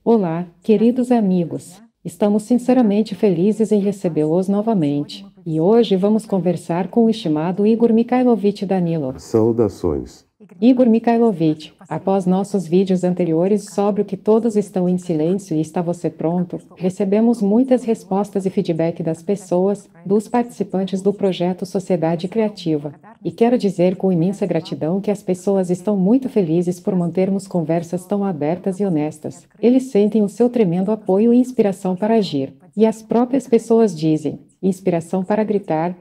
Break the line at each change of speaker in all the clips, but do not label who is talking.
Olá, queridos amigos. Estamos sinceramente felizes em recebê-los novamente. E hoje vamos conversar com o estimado Igor Mikhailovich Danilov.
Saudações.
Igor Mikhailovich, após nossos vídeos anteriores sobre o que todos estão em silêncio e está você pronto, recebemos muitas respostas e feedback das pessoas, dos participantes do projeto Sociedade Criativa. E quero dizer com imensa gratidão que as pessoas estão muito felizes por mantermos conversas tão abertas e honestas. Eles sentem o seu tremendo apoio e inspiração para agir. E as próprias pessoas dizem, inspiração para gritar,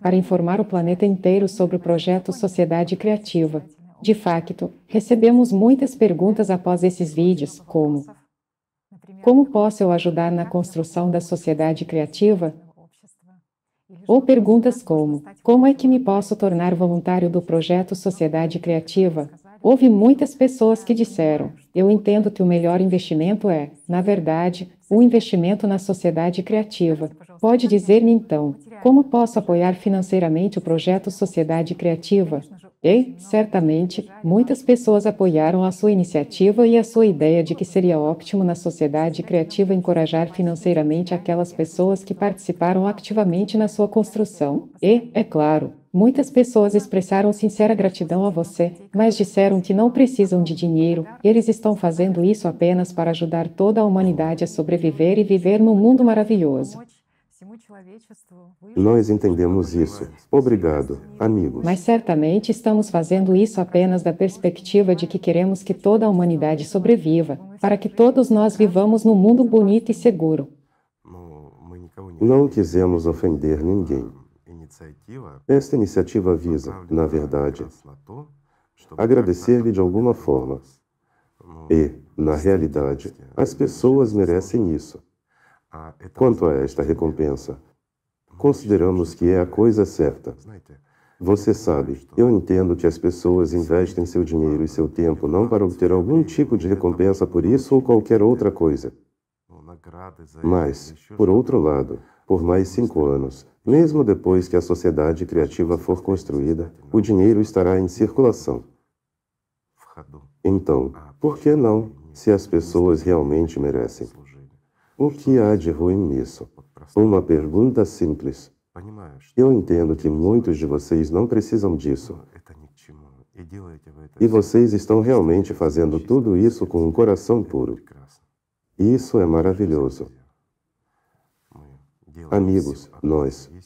para informar o planeta inteiro sobre o projeto Sociedade Criativa. De facto, recebemos muitas perguntas após esses vídeos, como posso eu ajudar na construção da sociedade criativa? Ou perguntas como é que me posso tornar voluntário do projeto Sociedade Criativa? Houve muitas pessoas que disseram, eu entendo que o melhor investimento é, na verdade, o investimento na sociedade criativa. Pode dizer-me então, como posso apoiar financeiramente o projeto Sociedade Criativa? E, certamente, muitas pessoas apoiaram a sua iniciativa e a sua ideia de que seria ótimo na sociedade criativa encorajar financeiramente aquelas pessoas que participaram ativamente na sua construção. E, é claro, muitas pessoas expressaram sincera gratidão a você, mas disseram que não precisam de dinheiro, eles estão fazendo isso apenas para ajudar toda a humanidade a sobreviver e viver num mundo maravilhoso.
Nós entendemos isso. Obrigado, amigos.
Mas certamente estamos fazendo isso apenas da perspectiva de que queremos que toda a humanidade sobreviva, para que todos nós vivamos num mundo bonito e seguro.
Não quisemos ofender ninguém. Esta iniciativa visa, na verdade, agradecer-lhe de alguma forma. E, na realidade, as pessoas merecem isso. Quanto a esta recompensa, consideramos que é a coisa certa. Você sabe, eu entendo que as pessoas investem seu dinheiro e seu tempo não para obter algum tipo de recompensa por isso ou qualquer outra coisa. Mas, por outro lado, por mais 5 anos, mesmo depois que a sociedade criativa for construída, o dinheiro estará em circulação. Então, por que não, se as pessoas realmente merecem? O que há de ruim nisso? Uma pergunta simples. Eu entendo que muitos de vocês não precisam disso. E vocês estão realmente fazendo tudo isso com um coração puro. Isso é maravilhoso. Amigos,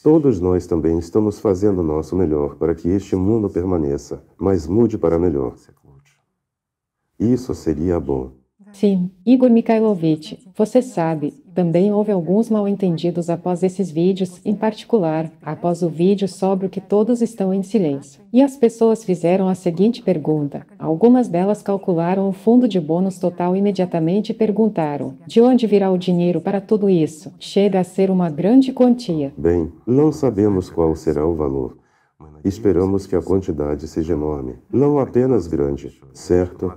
todos nós também estamos fazendo o nosso melhor para que este mundo permaneça, mas mude para melhor. Isso seria bom.
Sim, Igor Mikhailovich, você sabe, também houve alguns mal-entendidos após esses vídeos, em particular, após o vídeo sobre o que todos estão em silêncio. E as pessoas fizeram a seguinte pergunta. Algumas delas calcularam o fundo de bônus total imediatamente e perguntaram, de onde virá o dinheiro para tudo isso? Chega a ser uma grande quantia.
Bem, não sabemos qual será o valor. Esperamos que a quantidade seja enorme, não apenas grande, certo?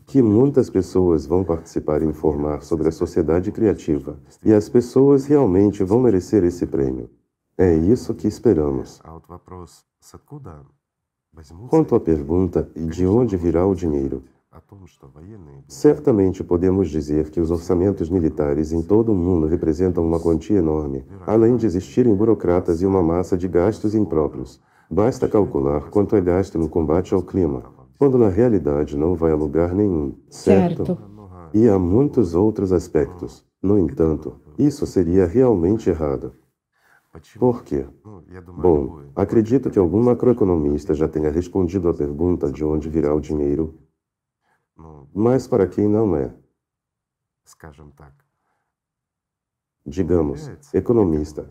Que muitas pessoas vão participar e informar sobre a sociedade criativa, e as pessoas realmente vão merecer esse prêmio. É isso que esperamos. Quanto à pergunta, de onde virá o dinheiro? Certamente podemos dizer que os orçamentos militares em todo o mundo representam uma quantia enorme, além de existirem burocratas e uma massa de gastos impróprios. Basta calcular quanto é gasto no combate ao clima, quando na realidade não vai a lugar nenhum, certo? E há muitos outros aspectos. No entanto, isso seria realmente errado. Por quê? Bom, acredito que algum macroeconomista já tenha respondido à pergunta de onde virá o dinheiro, mas para quem não é, digamos, economista,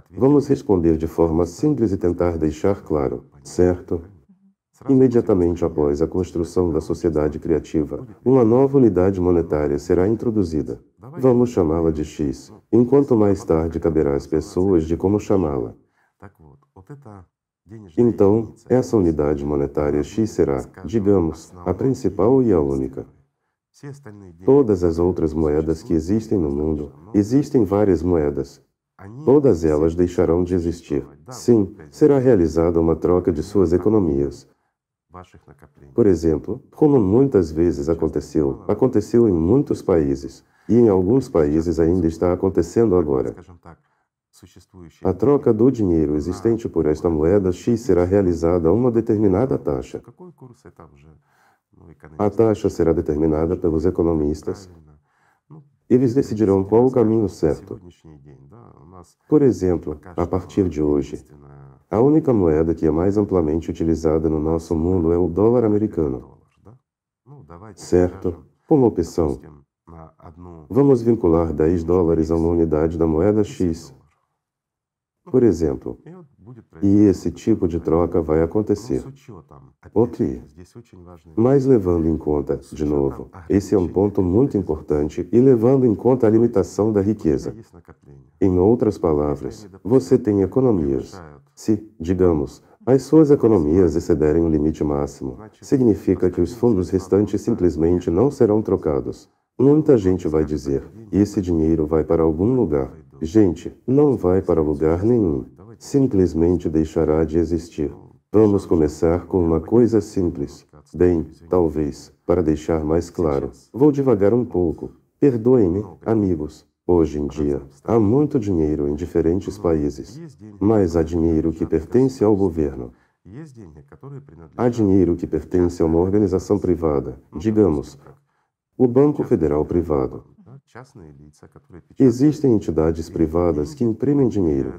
vamos responder de forma simples e tentar deixar claro, certo? Imediatamente após a construção da sociedade criativa, uma nova unidade monetária será introduzida. Vamos chamá-la de X, enquanto mais tarde caberá às pessoas de como chamá-la. Então, essa unidade monetária X será, digamos, a principal e a única. Todas as outras moedas que existem no mundo, existem várias moedas. Todas elas deixarão de existir. Sim, será realizada uma troca de suas economias. Por exemplo, como muitas vezes aconteceu em muitos países, e em alguns países ainda está acontecendo agora. A troca do dinheiro existente por esta moeda X será realizada a uma determinada taxa. A taxa será determinada pelos economistas. Eles decidirão qual o caminho certo. Por exemplo, a partir de hoje, a única moeda que é mais amplamente utilizada no nosso mundo é o dólar americano. Certo? Como opção, vamos vincular 10 dólares a uma unidade da moeda X, por exemplo. E esse tipo de troca vai acontecer. Ok. Mas levando em conta, de novo, esse é um ponto muito importante, e levando em conta a limitação da riqueza. Em outras palavras, você tem economias. Se, digamos, as suas economias excederem o limite máximo, significa que os fundos restantes simplesmente não serão trocados. Muita gente vai dizer, esse dinheiro vai para algum lugar. Gente, não vai para lugar nenhum. Simplesmente deixará de existir. Vamos começar com uma coisa simples. Bem, talvez, para deixar mais claro, vou devagar um pouco. Perdoem-me, amigos. Hoje em dia, há muito dinheiro em diferentes países, mas há dinheiro que pertence ao governo. Há dinheiro que pertence a uma organização privada, digamos, o Banco Federal Privado. Existem entidades privadas que imprimem dinheiro.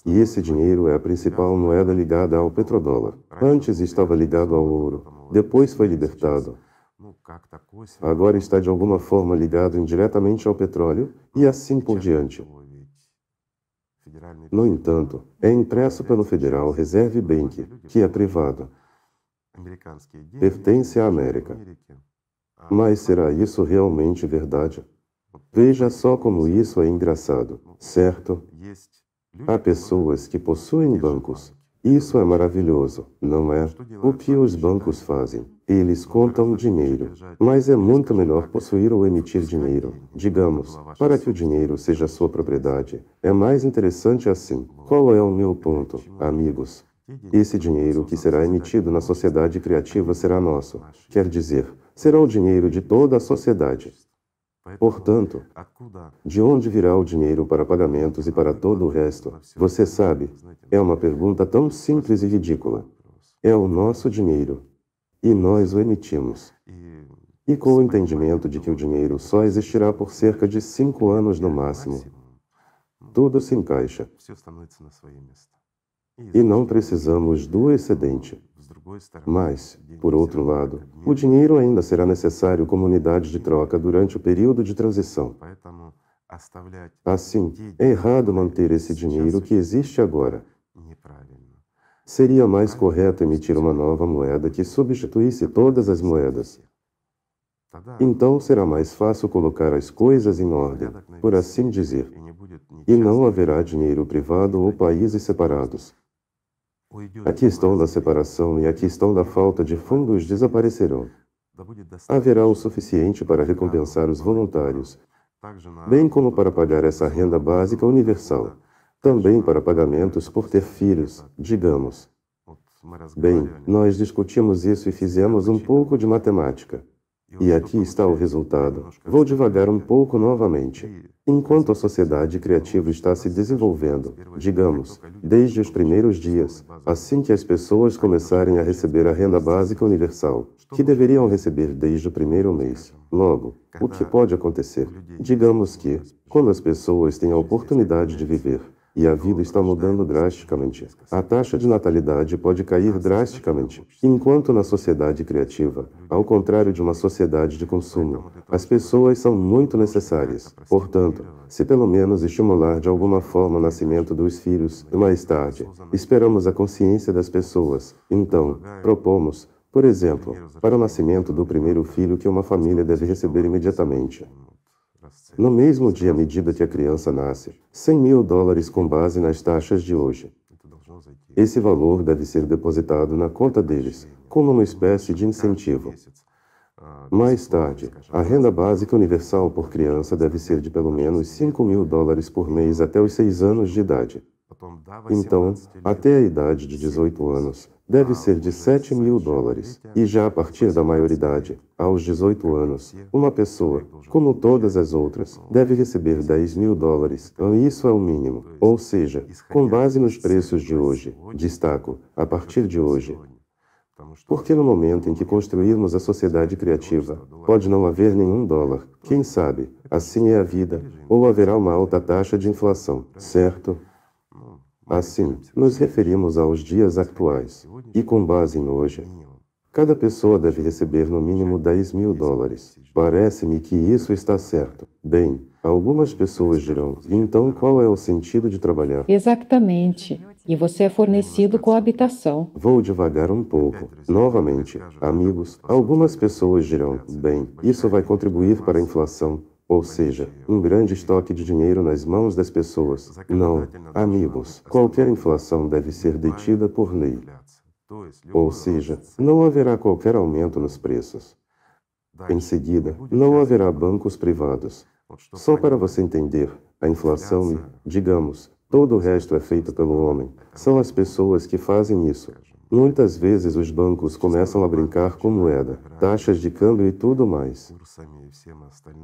E esse dinheiro é a principal moeda ligada ao petrodólar. Antes estava ligado ao ouro, depois foi libertado. Agora está de alguma forma ligado indiretamente ao petróleo, e assim por diante. No entanto, é impresso pelo Federal Reserve Bank, que é privado. Pertence à América. Mas será isso realmente verdade? Veja só como isso é engraçado, certo? Há pessoas que possuem bancos. Isso é maravilhoso, não é? O que os bancos fazem? Eles contam dinheiro. Mas é muito melhor possuir ou emitir dinheiro, digamos, para que o dinheiro seja sua propriedade. É mais interessante assim. Qual é o meu ponto, amigos? Esse dinheiro que será emitido na sociedade criativa será nosso. Quer dizer, será o dinheiro de toda a sociedade. Portanto, de onde virá o dinheiro para pagamentos e para todo o resto? Você sabe, é uma pergunta tão simples e ridícula. É o nosso dinheiro. E nós o emitimos. E com o entendimento de que o dinheiro só existirá por cerca de 5 anos no máximo, tudo se encaixa. E não precisamos do excedente. Mas, por outro lado, o dinheiro ainda será necessário como unidade de troca durante o período de transição. Assim, é errado manter esse dinheiro que existe agora. Seria mais correto emitir uma nova moeda que substituísse todas as moedas. Então será mais fácil colocar as coisas em ordem, por assim dizer. E não haverá dinheiro privado ou países separados. A questão da separação e a questão da falta de fundos desaparecerão. Haverá o suficiente para recompensar os voluntários, bem como para pagar essa renda básica universal. Também para pagamentos por ter filhos, digamos. Bem, nós discutimos isso e fizemos um pouco de matemática. E aqui está o resultado. Vou devagar um pouco novamente. Enquanto a sociedade criativa está se desenvolvendo, digamos, desde os primeiros dias, assim que as pessoas começarem a receber a renda básica universal, que deveriam receber desde o primeiro mês. Logo, o que pode acontecer? Digamos que, quando as pessoas têm a oportunidade de viver, e a vida está mudando drasticamente, a taxa de natalidade pode cair drasticamente. Enquanto na sociedade criativa, ao contrário de uma sociedade de consumo, as pessoas são muito necessárias. Portanto, se pelo menos estimular de alguma forma o nascimento dos filhos, e mais tarde, esperamos a consciência das pessoas, então, propomos, por exemplo, para o nascimento do primeiro filho que uma família deve receber imediatamente. No mesmo dia à medida que a criança nasce, $100.000 com base nas taxas de hoje. Esse valor deve ser depositado na conta deles, como uma espécie de incentivo. Mais tarde, a renda básica universal por criança deve ser de pelo menos $5.000 por mês até os 6 anos de idade. Então, até a idade de 18 anos, deve ser de $7.000. E já a partir da maioridade, aos 18 anos, uma pessoa, como todas as outras, deve receber $10.000. Isso é o mínimo. Ou seja, com base nos preços de hoje, destaco, a partir de hoje. Porque no momento em que construirmos a sociedade criativa, pode não haver nenhum dólar. Quem sabe, assim é a vida, ou haverá uma alta taxa de inflação, certo? Assim, nos referimos aos dias atuais. E com base em hoje, cada pessoa deve receber no mínimo $10.000. Parece-me que isso está certo. Bem, algumas pessoas dirão, então qual é o sentido de trabalhar?
Exatamente. E você é fornecido com a habitação.
Vou devagar um pouco. Novamente, amigos, algumas pessoas dirão, bem, isso vai contribuir para a inflação. Ou seja, um grande estoque de dinheiro nas mãos das pessoas. Não, amigos, qualquer inflação deve ser detida por lei. Ou seja, não haverá qualquer aumento nos preços. Em seguida, não haverá bancos privados. Só para você entender, a inflação e, digamos, todo o resto é feito pelo homem. São as pessoas que fazem isso. Muitas vezes os bancos começam a brincar com moeda, taxas de câmbio e tudo mais.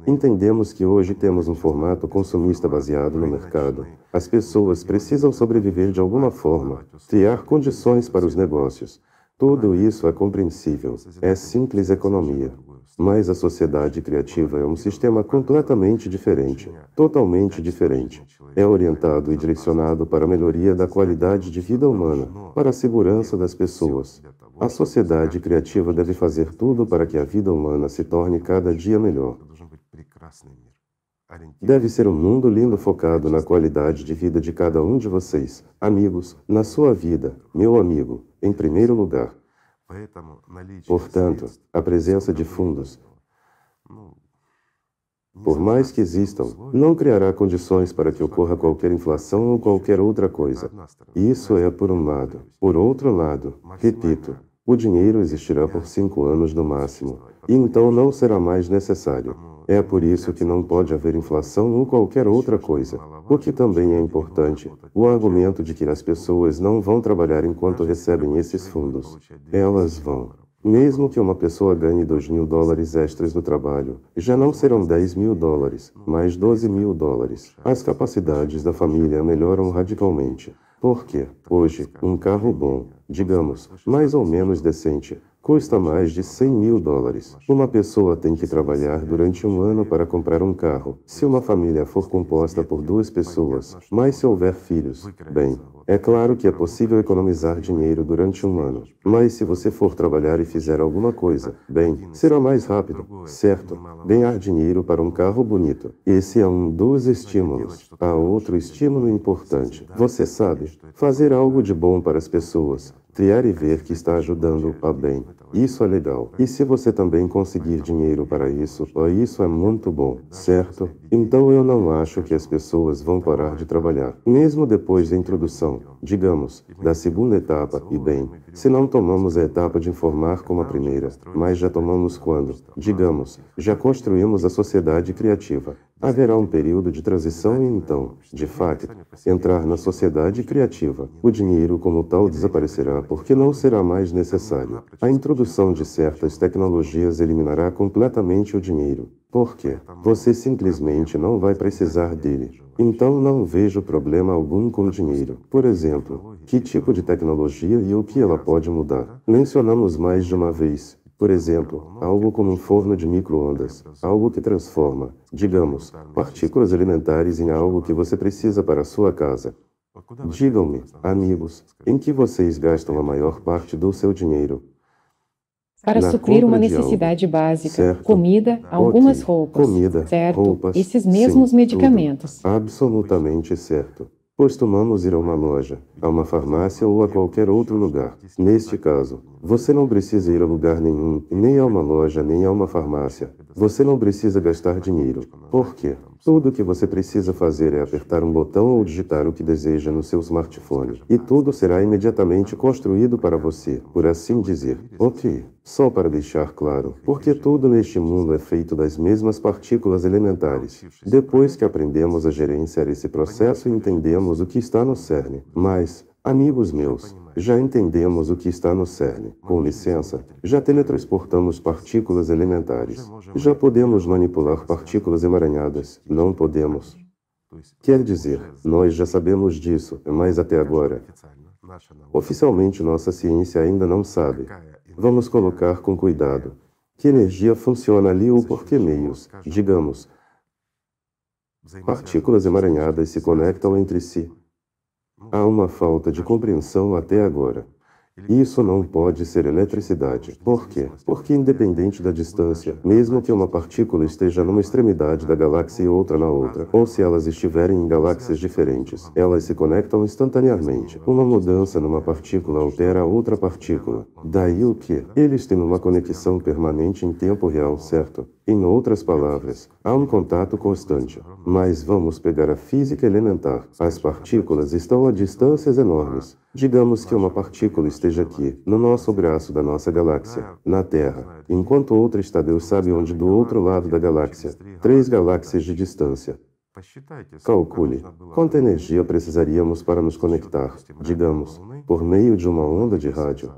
Entendemos que hoje temos um formato consumista baseado no mercado. As pessoas precisam sobreviver de alguma forma, criar condições para os negócios. Tudo isso é compreensível. É simples economia. Mas a sociedade criativa é um sistema completamente diferente, totalmente diferente. É orientado e direcionado para a melhoria da qualidade de vida humana, para a segurança das pessoas. A sociedade criativa deve fazer tudo para que a vida humana se torne cada dia melhor. Deve ser um mundo lindo focado na qualidade de vida de cada um de vocês, amigos, na sua vida, meu amigo, em primeiro lugar. Portanto, a presença de fundos, por mais que existam, não criará condições para que ocorra qualquer inflação ou qualquer outra coisa. Isso é por um lado. Por outro lado, repito, o dinheiro existirá por 5 anos no máximo, e então não será mais necessário. É por isso que não pode haver inflação ou qualquer outra coisa. O que também é importante, o argumento de que as pessoas não vão trabalhar enquanto recebem esses fundos. Elas vão. Mesmo que uma pessoa ganhe $2.000 extras no trabalho, já não serão $10.000, mas $12.000. As capacidades da família melhoram radicalmente. Porque, hoje, um carro bom, digamos, mais ou menos decente, custa mais de $100.000. Uma pessoa tem que trabalhar durante um ano para comprar um carro. Se uma família for composta por 2 pessoas, mas se houver filhos, bem, é claro que é possível economizar dinheiro durante um ano. Mas se você for trabalhar e fizer alguma coisa, bem, será mais rápido, certo? Ganhar dinheiro para um carro bonito. Esse é um dos estímulos. Há outro estímulo importante. Você sabe, fazer algo de bom para as pessoas. Criar e ver que está ajudando a bem. Isso é legal. E se você também conseguir dinheiro para isso, isso é muito bom, certo? Então eu não acho que as pessoas vão parar de trabalhar. Mesmo depois da introdução, digamos, da segunda etapa, e bem, se não tomamos a etapa de informar como a primeira, mas já tomamos quando, digamos, já construímos a sociedade criativa. Haverá um período de transição e então, de fato, entrar na sociedade criativa. O dinheiro como tal desaparecerá porque não será mais necessário. A introdução de certas tecnologias eliminará completamente o dinheiro. Por quê? Você simplesmente não vai precisar dele. Então não vejo problema algum com dinheiro. Por exemplo, que tipo de tecnologia e o que ela pode mudar? Mencionamos mais de uma vez. Por exemplo, algo como um forno de micro-ondas, algo que transforma, digamos, partículas alimentares em algo que você precisa para a sua casa. Digam-me, amigos, em que vocês gastam a maior parte do seu dinheiro?
Para
Na
suprir uma
compra de
necessidade básica,
certo?
comida, algumas roupas,
Comida,
certo?
roupas,
Esses mesmos
sim,
medicamentos.
tudo. Absolutamente certo. Costumamos ir a uma loja, a uma farmácia ou a qualquer outro lugar. Neste caso, você não precisa ir a lugar nenhum, nem a uma loja, nem a uma farmácia. Você não precisa gastar dinheiro. Por quê? Tudo o que você precisa fazer é apertar um botão ou digitar o que deseja no seu smartphone. E tudo será imediatamente construído para você, por assim dizer. Ok, só para deixar claro, porque tudo neste mundo é feito das mesmas partículas elementares. Depois que aprendemos a gerenciar esse processo, entendemos o que está no cerne. Mas, amigos meus, já entendemos o que está no cerne. Com licença, já teletransportamos partículas elementares. Já podemos manipular partículas emaranhadas. Não podemos. Quer dizer, nós já sabemos disso, mas até agora, oficialmente nossa ciência ainda não sabe. Vamos colocar com cuidado. Que energia funciona ali ou por que meios? Digamos, partículas emaranhadas se conectam entre si. Há uma falta de compreensão até agora. Isso não pode ser eletricidade. Por quê? Porque independente da distância, mesmo que uma partícula esteja numa extremidade da galáxia e outra na outra, ou se elas estiverem em galáxias diferentes, elas se conectam instantaneamente. Uma mudança numa partícula altera a outra partícula. Daí o que? Eles têm uma conexão permanente em tempo real, certo? Em outras palavras, há um contato constante. Mas vamos pegar a física elementar. As partículas estão a distâncias enormes. Digamos que uma partícula esteja aqui, no nosso braço da nossa galáxia, na Terra, enquanto outra está Deus sabe onde do outro lado da galáxia, 3 galáxias de distância. Calcule quanta energia precisaríamos para nos conectar, digamos, por meio de uma onda de rádio.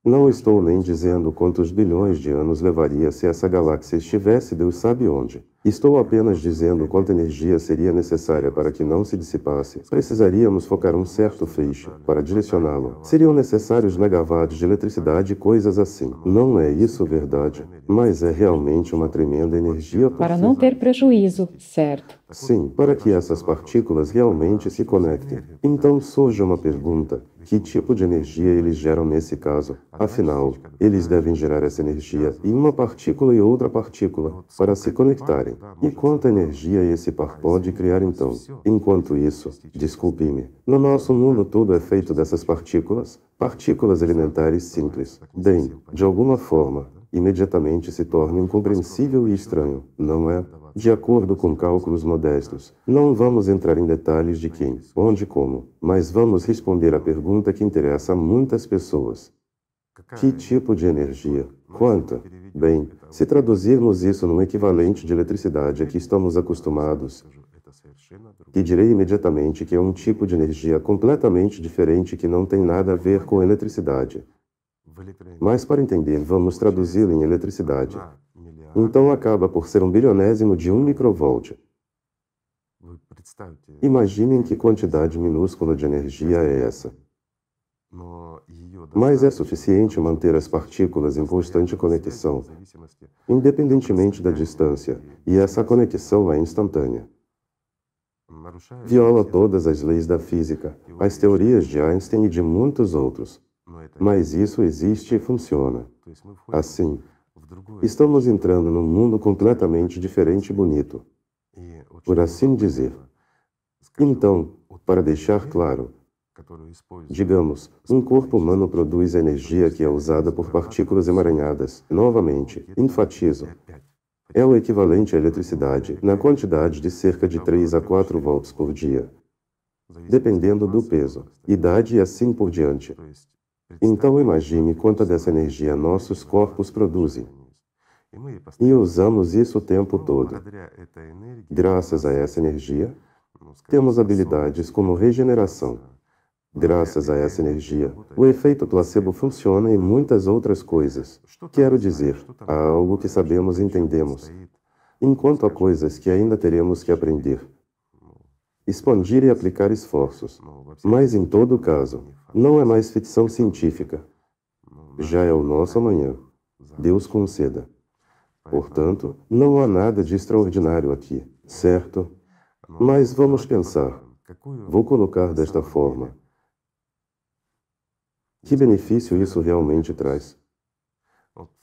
Não estou nem dizendo quantos bilhões de anos levaria se essa galáxia estivesse Deus sabe onde. Estou apenas dizendo quanta energia seria necessária para que não se dissipasse. Precisaríamos focar um certo feixe para direcioná-lo. Seriam necessários megawatts de eletricidade e coisas assim. Não é isso verdade, mas é realmente uma tremenda energia.
Para não ter prejuízo, certo?
Sim, para que essas partículas realmente se conectem. Então surge uma pergunta. Que tipo de energia eles geram nesse caso? Afinal, eles devem gerar essa energia em uma partícula e outra partícula para se conectarem. E quanta energia esse par pode criar então? Enquanto isso, desculpe-me, no nosso mundo tudo é feito dessas partículas, partículas elementares simples. Bem, de alguma forma, imediatamente se torna incompreensível e estranho, não é? De acordo com cálculos modestos, não vamos entrar em detalhes de quem, onde e como, mas vamos responder à pergunta que interessa a muitas pessoas. Que tipo de energia? Quanta? Bem, se traduzirmos isso num equivalente de eletricidade a que estamos acostumados, e direi imediatamente que é um tipo de energia completamente diferente que não tem nada a ver com eletricidade. Mas para entender, vamos traduzi-lo em eletricidade. Então acaba por ser 1/1000º de 1 microvolt. Imaginem que quantidade minúscula de energia é essa. Mas é suficiente manter as partículas em constante conexão, independentemente da distância, e essa conexão é instantânea. Viola todas as leis da física, as teorias de Einstein e de muitos outros. Mas isso existe e funciona. Assim, estamos entrando num mundo completamente diferente e bonito, por assim dizer. Então, para deixar claro, digamos, um corpo humano produz a energia que é usada por partículas emaranhadas. Novamente, enfatizo, é o equivalente à eletricidade, na quantidade de cerca de 3 a 4 volts por dia, dependendo do peso, idade e assim por diante. Então imagine quanta dessa energia nossos corpos produzem. E usamos isso o tempo todo. Graças a essa energia, temos habilidades como regeneração. Graças a essa energia, o efeito placebo funciona e muitas outras coisas. Quero dizer, há algo que sabemos e entendemos, enquanto há coisas que ainda teremos que aprender, expandir e aplicar esforços. Mas em todo caso, não é mais ficção científica. Já é o nosso amanhã. Deus conceda. Portanto, não há nada de extraordinário aqui, certo? Mas vamos pensar. Vou colocar desta forma. Que benefício isso realmente traz?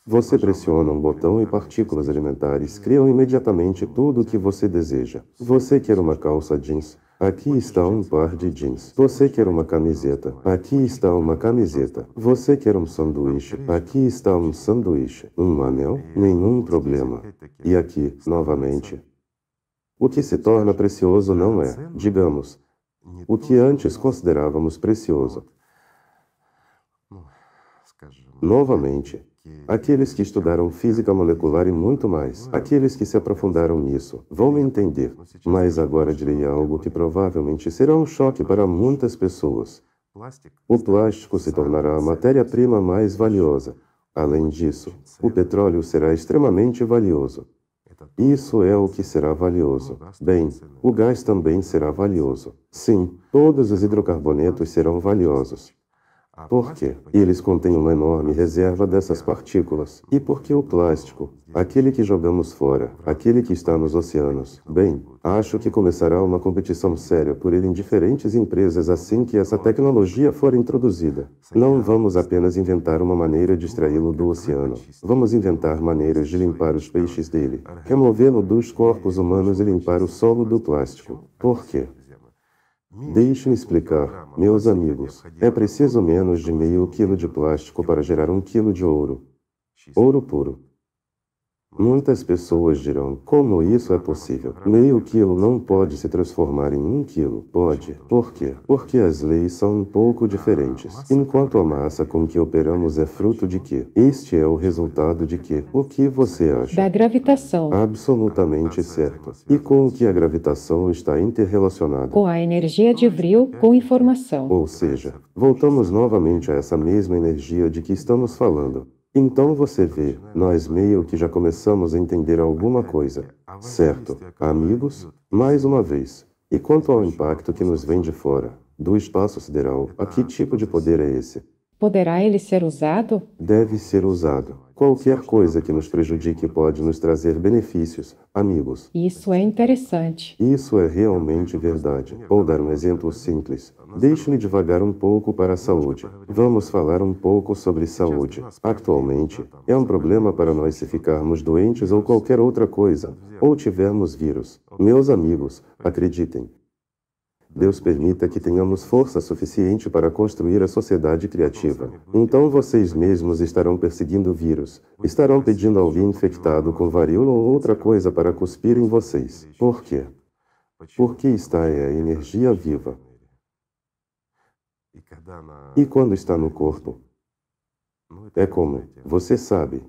Você pressiona um botão e partículas elementares criam imediatamente tudo o que você deseja. Você quer uma calça jeans? Aqui está um par de jeans. Você quer uma camiseta? Aqui está uma camiseta. Você quer um sanduíche? Aqui está um sanduíche. Um anel? Nenhum problema. E aqui, novamente, O que se torna precioso não é, digamos, o que antes considerávamos precioso. Novamente, aqueles que estudaram física molecular e muito mais, aqueles que se aprofundaram nisso, vão me entender. Mas agora direi algo que provavelmente será um choque para muitas pessoas. O plástico se tornará a matéria-prima mais valiosa. Além disso, o petróleo será extremamente valioso. Isso é o que será valioso. Bem, o gás também será valioso. Sim, todos os hidrocarbonetos serão valiosos. Por quê? Eles contêm uma enorme reserva dessas partículas. E por que o plástico? Aquele que jogamos fora, aquele que está nos oceanos. Bem, acho que começará uma competição séria por ele em diferentes empresas assim que essa tecnologia for introduzida. Não vamos apenas inventar uma maneira de extraí-lo do oceano. Vamos inventar maneiras de limpar os peixes dele, removê-lo dos corpos humanos e limpar o solo do plástico. Por quê? Deixe-me explicar, meus amigos. É preciso menos de meio quilo de plástico para gerar 1 quilo de ouro. Ouro puro. Muitas pessoas dirão, como isso é possível? Meio quilo não pode se transformar em 1 quilo. Pode. Por quê? Porque as leis são um pouco diferentes. Enquanto a massa com que operamos é fruto de quê? Este é o resultado de quê? O que você acha?
Da gravitação.
Absolutamente certo. E com o que a gravitação está interrelacionada?
Com a energia de Vril, com informação.
Ou seja, voltamos novamente a essa mesma energia de que estamos falando. Então você vê, nós meio que já começamos a entender alguma coisa, certo, amigos? Mais uma vez, e quanto ao impacto que nos vem de fora, do espaço sideral, a que tipo de poder é esse?
Poderá ele ser usado?
Deve ser usado. Qualquer coisa que nos prejudique pode nos trazer benefícios, amigos.
Isso é interessante.
Isso é realmente verdade. Vou dar um exemplo simples. Deixe-me devagar um pouco para a saúde. Vamos falar um pouco sobre saúde. Atualmente, é um problema para nós se ficarmos doentes ou qualquer outra coisa, ou tivermos vírus. Meus amigos, acreditem. Deus permita que tenhamos força suficiente para construir a sociedade criativa. Então vocês mesmos estarão perseguindo o vírus. Estarão pedindo a alguém infectado com varíola ou outra coisa para cuspir em vocês. Por quê? Porque está é a energia viva. E quando está no corpo? É como, você sabe.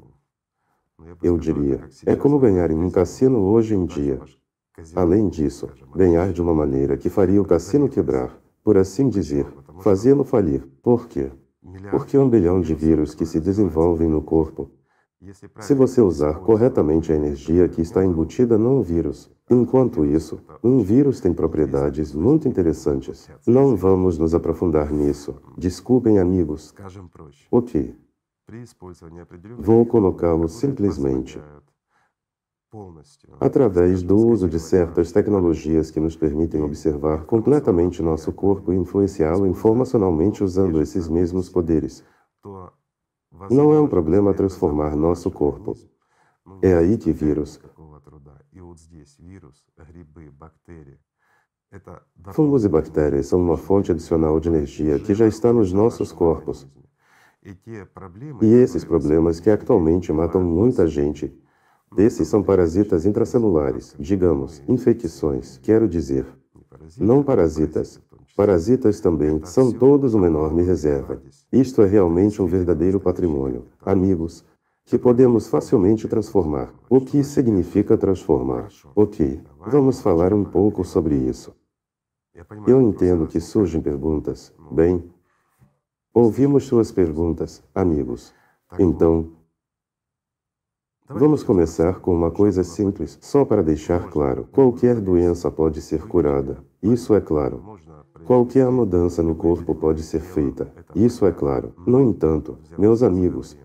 Eu diria, é como ganhar em um cassino hoje em dia. Além disso, ganhar de uma maneira que faria o cassino quebrar, por assim dizer, fazê-lo falir. Por quê? Porque 1 bilhão de vírus que se desenvolvem no corpo. Se você usar corretamente a energia que está embutida num vírus. Enquanto isso, um vírus tem propriedades muito interessantes. Não vamos nos aprofundar nisso. Desculpem, amigos. Ok. Vou colocá-lo simplesmente. Através do uso de certas tecnologias que nos permitem observar completamente nosso corpo e influenciá-lo informacionalmente usando esses mesmos poderes. Não é um problema transformar nosso corpo. É aí que vírus, fungos e bactérias são uma fonte adicional de energia que já está nos nossos corpos. E esses problemas que atualmente matam muita gente, esses são parasitas intracelulares, digamos, infecções, quero dizer. Não parasitas. Parasitas também são todos uma enorme reserva. Isto é realmente um verdadeiro patrimônio, amigos, que podemos facilmente transformar. O que significa transformar? Ok, vamos falar um pouco sobre isso. Eu entendo que surgem perguntas. Bem, ouvimos suas perguntas, amigos. Então, vamos começar com uma coisa simples, só para deixar claro. Qualquer doença pode ser curada. Isso é claro. Qualquer mudança no corpo pode ser feita. Isso é claro. No entanto, meus amigos,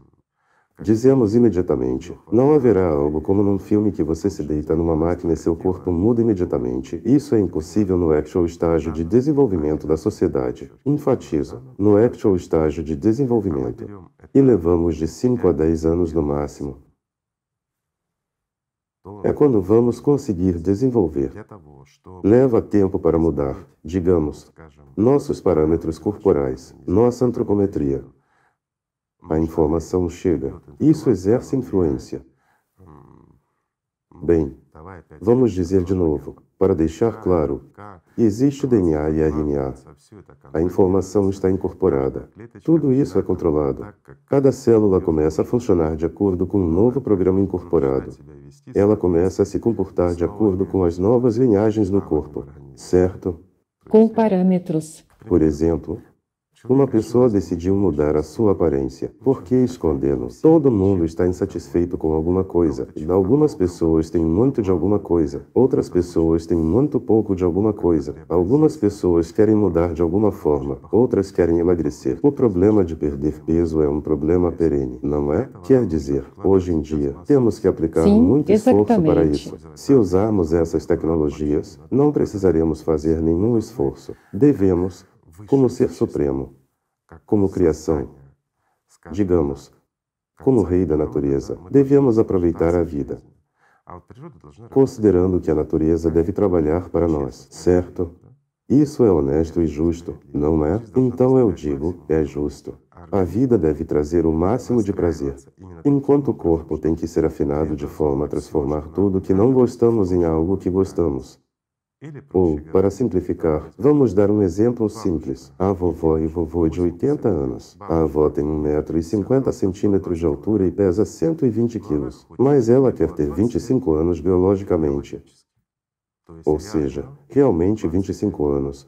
dizemos imediatamente, não haverá algo como num filme que você se deita numa máquina e seu corpo muda imediatamente. Isso é impossível no actual estágio de desenvolvimento da sociedade. Enfatizo, no actual estágio de desenvolvimento. E levamos de 5 a 10 anos no máximo. É quando vamos conseguir desenvolver. Leva tempo para mudar, digamos, nossos parâmetros corporais, nossa antropometria. A informação chega. Isso exerce influência. Bem, vamos dizer de novo, para deixar claro, existe DNA e RNA. A informação está incorporada. Tudo isso é controlado. Cada célula começa a funcionar de acordo com um novo programa incorporado. Ela começa a se comportar de acordo com as novas linhagens no corpo, certo?
Com parâmetros.
Por exemplo, uma pessoa decidiu mudar a sua aparência. Por que escondê-lo? Todo mundo está insatisfeito com alguma coisa. Algumas pessoas têm muito de alguma coisa. Outras pessoas têm muito pouco de alguma coisa. Algumas pessoas querem mudar de alguma forma. Outras querem emagrecer. O problema de perder peso é um problema perene, não é? Quer dizer, hoje em dia, temos que aplicar muito esforço para isso. Se usarmos essas tecnologias, não precisaremos fazer nenhum esforço. Devemos, como ser supremo, como criação, digamos, como rei da natureza, devemos aproveitar a vida, considerando que a natureza deve trabalhar para nós, certo? Isso é honesto e justo, não é? Então eu digo, é justo. A vida deve trazer o máximo de prazer, enquanto o corpo tem que ser afinado de forma a transformar tudo que não gostamos em algo que gostamos. Ou, para simplificar, vamos dar um exemplo simples. A vovó e vovô de 80 anos. A avó tem 1,50 m de altura e pesa 120 quilos. Mas ela quer ter 25 anos biologicamente. Ou seja, realmente 25 anos.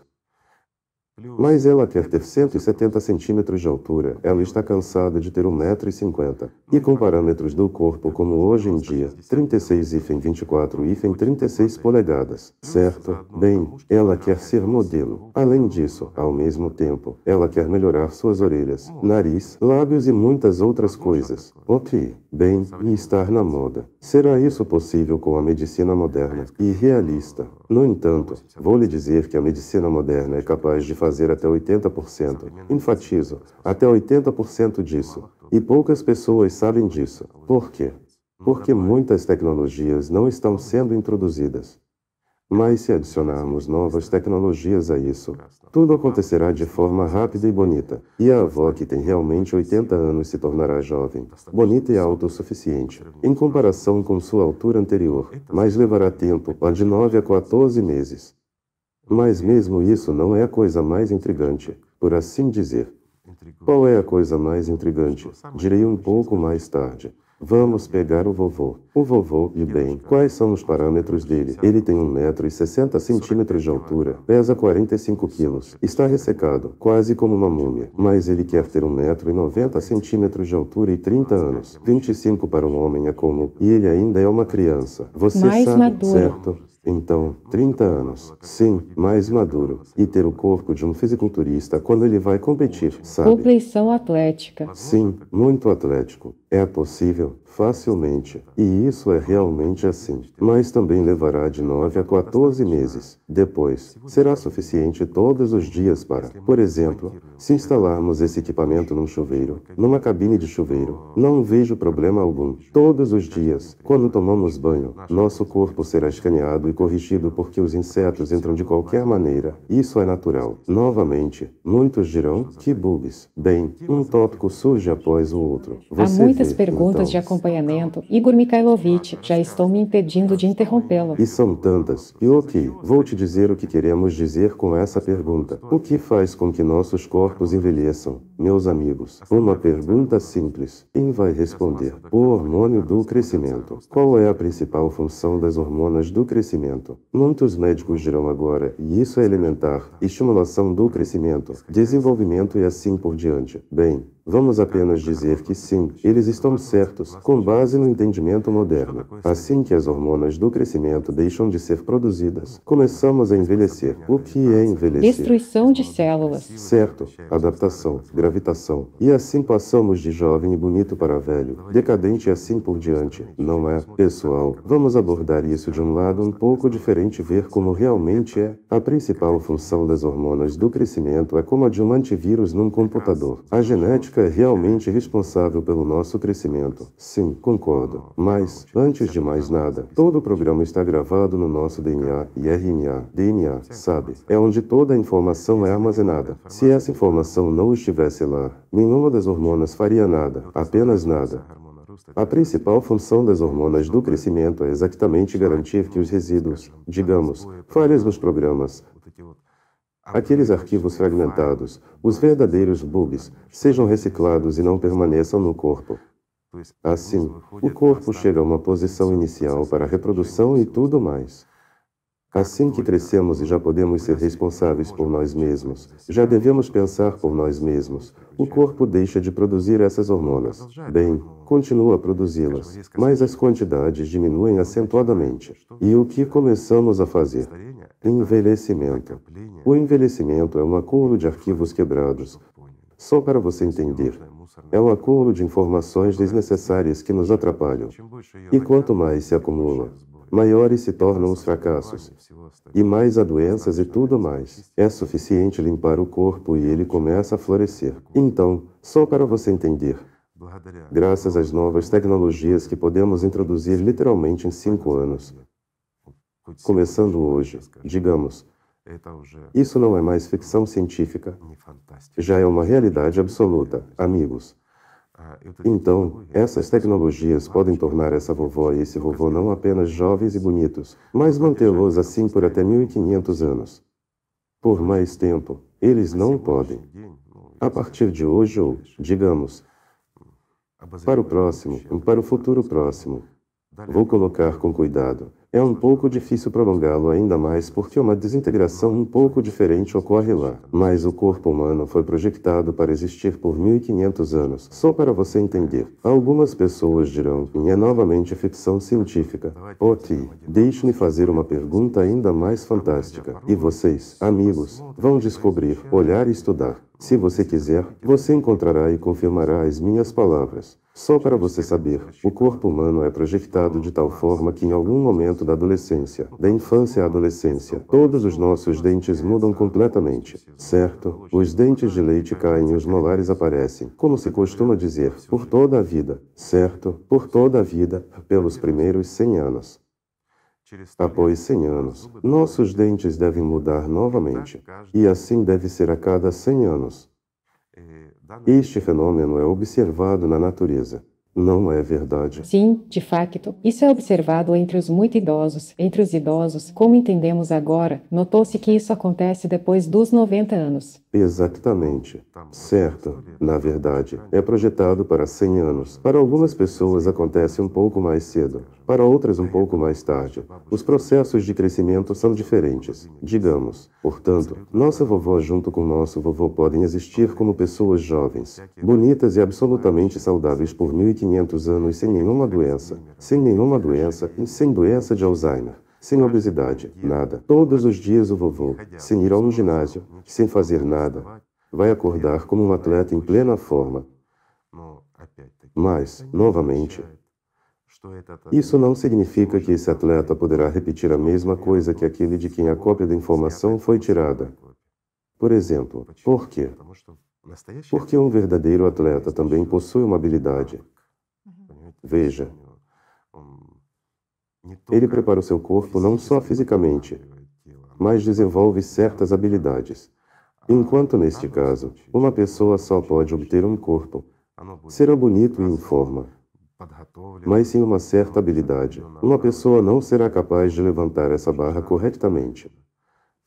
Mas ela quer ter 170 centímetros de altura. Ela está cansada de ter 1,50 m. E com parâmetros do corpo como hoje em dia, 36,24,36 polegadas, certo? Bem, ela quer ser modelo. Além disso, ao mesmo tempo, ela quer melhorar suas orelhas, nariz, lábios e muitas outras coisas. Ok, bem, e estar na moda. Será isso possível com a medicina moderna e realista? No entanto, vou lhe dizer que a medicina moderna é capaz de fazer até 80%. Enfatizo, até 80% disso. E poucas pessoas sabem disso. Por quê? Porque muitas tecnologias não estão sendo introduzidas. Mas se adicionarmos novas tecnologias a isso, tudo acontecerá de forma rápida e bonita. E a avó que tem realmente 80 anos se tornará jovem, bonita e autossuficiente, em comparação com sua altura anterior. Mas levará tempo, de 9 a 14 meses. Mas mesmo isso não é a coisa mais intrigante, por assim dizer. Qual é a coisa mais intrigante? Direi um pouco mais tarde. Vamos pegar o vovô. O vovô, e bem, quais são os parâmetros dele? Ele tem 1,60 m de altura, pesa 45 quilos, está ressecado, quase como uma múmia. Mas ele quer ter 1,90 m de altura e 30 anos. 25 para um homem é como, e ele ainda é uma criança. Você
Mais
sabe,
maduro.
certo? Então, 30 anos. Sim, mais maduro. E ter o corpo de um fisiculturista quando ele vai competir, sabe?
Compleição atlética.
Sim, muito atlético. É possível, facilmente. E isso é realmente assim. Mas também levará de 9 a 14 meses. Depois, será suficiente todos os dias para, por exemplo, se instalarmos esse equipamento num chuveiro, numa cabine de chuveiro, não vejo problema algum. Todos os dias, quando tomamos banho, nosso corpo será escaneado e corrigido porque os insetos entram de qualquer maneira. Isso é natural. Novamente, muitos dirão, que bugs. Bem, um tópico surge após o outro.
Há
Você
muitas
vê,
perguntas
então,
de acompanhamento. Igor Mikhailovich, já estou me impedindo de interrompê-lo.
E são tantas. E ok, vou te dizer o que queremos dizer com essa pergunta. O que faz com que nossos corpos envelheçam? Meus amigos, uma pergunta simples. Quem vai responder? O hormônio do crescimento. Qual é a principal função das hormonas do crescimento? Muitos médicos dirão agora, e isso é elementar, estimulação do crescimento, desenvolvimento e assim por diante. Bem, vamos apenas dizer que sim, eles estão certos, com base no entendimento moderno. Assim que as hormonas do crescimento deixam de ser produzidas, começamos a envelhecer. O que é envelhecer?
Destruição de células.
Certo, adaptação, gravitação. E assim passamos de jovem e bonito para velho, decadente e assim por diante, não é? Pessoal, vamos abordar isso de um lado um pouco diferente e ver como realmente é. A principal função das hormonas do crescimento é como a de um antivírus num computador. A genética é realmente responsável pelo nosso crescimento. Sim, concordo. Mas, antes de mais nada, todo o programa está gravado no nosso DNA e RNA. DNA, sabe? É onde toda a informação é armazenada. Se essa informação não estivesse lá, nenhuma das hormonas faria nada, apenas nada. A principal função das hormonas do crescimento é exatamente garantir que os resíduos, digamos, falhas nos programas, aqueles arquivos fragmentados, os verdadeiros bugs, sejam reciclados e não permaneçam no corpo. Assim, o corpo chega a uma posição inicial para a reprodução e tudo mais. Assim que crescemos e já podemos ser responsáveis por nós mesmos, já devemos pensar por nós mesmos, o corpo deixa de produzir essas hormonas. Bem, continua a produzi-las, mas as quantidades diminuem acentuadamente. E o que começamos a fazer? Envelhecimento. O envelhecimento é um acúmulo de arquivos quebrados. Só para você entender, é um acúmulo de informações desnecessárias que nos atrapalham. E quanto mais se acumula, maiores se tornam os fracassos, e mais há doenças e tudo mais. É suficiente limpar o corpo e ele começa a florescer. Então, só para você entender, graças às novas tecnologias que podemos introduzir literalmente em 5 anos, começando hoje, digamos, isso não é mais ficção científica, já é uma realidade absoluta, amigos. Então, essas tecnologias podem tornar essa vovó e esse vovô não apenas jovens e bonitos, mas mantê-los assim por até 1500 anos. Por mais tempo, eles não podem. A partir de hoje ou, digamos, para o futuro próximo, vou colocar com cuidado. É um pouco difícil prolongá-lo ainda mais porque uma desintegração um pouco diferente ocorre lá. Mas o corpo humano foi projetado para existir por 1500 anos. Só para você entender. Algumas pessoas dirão que é novamente ficção científica. Ok, deixe-me fazer uma pergunta ainda mais fantástica. E vocês, amigos, vão descobrir, olhar e estudar. Se você quiser, você encontrará e confirmará as minhas palavras. Só para você saber, o corpo humano é projetado de tal forma que em algum momento da adolescência, da infância à adolescência, todos os nossos dentes mudam completamente, certo? Os dentes de leite caem e os molares aparecem, como se costuma dizer, por toda a vida, certo? Por toda a vida, pelos primeiros 100 anos. Após 100 anos, nossos dentes devem mudar novamente, e assim deve ser a cada 100 anos. Este fenômeno é observado na natureza. Não é verdade?
Sim, de facto, isso é observado entre os muito idosos. Entre os idosos, como entendemos agora, notou-se que isso acontece depois dos 90 anos.
Exatamente. Certo. Na verdade, é projetado para 100 anos. Para algumas pessoas acontece um pouco mais cedo, para outras um pouco mais tarde. Os processos de crescimento são diferentes, digamos. Portanto, nossa vovó junto com nosso vovô podem existir como pessoas jovens, bonitas e absolutamente saudáveis por 1500 anos sem nenhuma doença, e sem doença de Alzheimer. Sem obesidade, nada. Todos os dias o vovô, sem ir ao ginásio, sem fazer nada, vai acordar como um atleta em plena forma. Mas, novamente, isso não significa que esse atleta poderá repetir a mesma coisa que aquele de quem a cópia da informação foi tirada. Por exemplo, por quê? Porque um verdadeiro atleta também possui uma habilidade. Veja, ele prepara o seu corpo não só fisicamente, mas desenvolve certas habilidades. Enquanto, neste caso, uma pessoa só pode obter um corpo, será bonito e em forma, mas sem uma certa habilidade, uma pessoa não será capaz de levantar essa barra corretamente.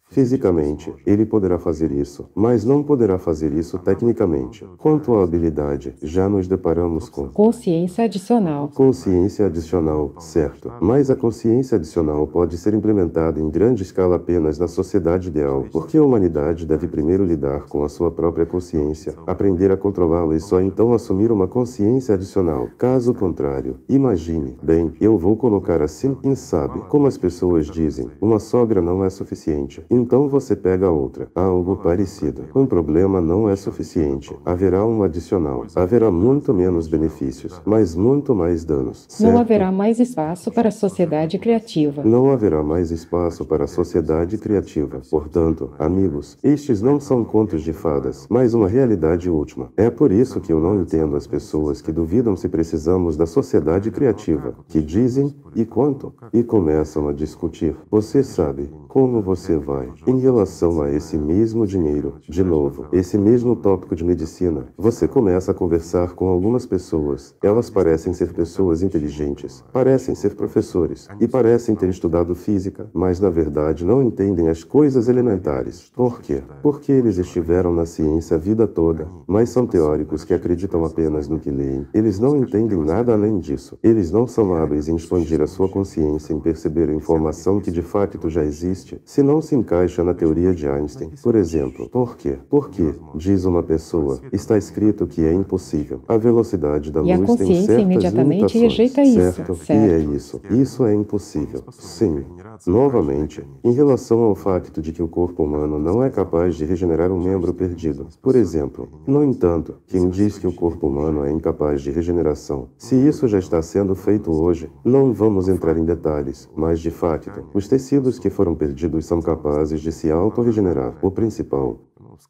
Fisicamente, ele poderá fazer isso, mas não poderá fazer isso tecnicamente. Quanto à habilidade, já nos deparamos com
Consciência adicional.
consciência adicional, certo. Mas a consciência adicional pode ser implementada em grande escala apenas na sociedade ideal, porque a humanidade deve primeiro lidar com a sua própria consciência, aprender a controlá-la e só então assumir uma consciência adicional. Caso contrário, imagine, bem, eu vou colocar assim, sabe, como as pessoas dizem, uma sogra não é suficiente. Então você pega outra. Algo parecido. Um problema não é suficiente. Haverá um adicional. Haverá muito menos benefícios, mas muito mais danos. Certo?
Não haverá mais espaço para a sociedade criativa.
Não haverá mais espaço para a sociedade criativa. Portanto, amigos, estes não são contos de fadas, mas uma realidade última. É por isso que eu não entendo as pessoas que duvidam se precisamos da sociedade criativa, que dizem e quanto, e começam a discutir. Você sabe como você vai. Pai, em relação a esse mesmo dinheiro, de novo, esse mesmo tópico de medicina, você começa a conversar com algumas pessoas. Elas parecem ser pessoas inteligentes, parecem ser professores e parecem ter estudado física, mas na verdade não entendem as coisas elementares. Por quê? Porque eles estiveram na ciência a vida toda, mas são teóricos que acreditam apenas no que leem. Eles não entendem nada além disso. Eles não são hábeis em expandir a sua consciência, em perceber a informação que de facto já existe, se não se encaixa na teoria de Einstein. Por exemplo, por quê? Porque, diz uma pessoa, está escrito que é impossível. A velocidade da
E a
luz tem
consciência
certas
imediatamente
limitações,
rejeita isso,
certo? E é isso. Isso é impossível. Sim. Novamente, em relação ao facto de que o corpo humano não é capaz de regenerar um membro perdido. Por exemplo, no entanto, quem diz que o corpo humano é incapaz de regeneração, se isso já está sendo feito hoje, não vamos entrar em detalhes, mas de facto, os tecidos que foram perdidos são capazes de se autorregenerar. O principal,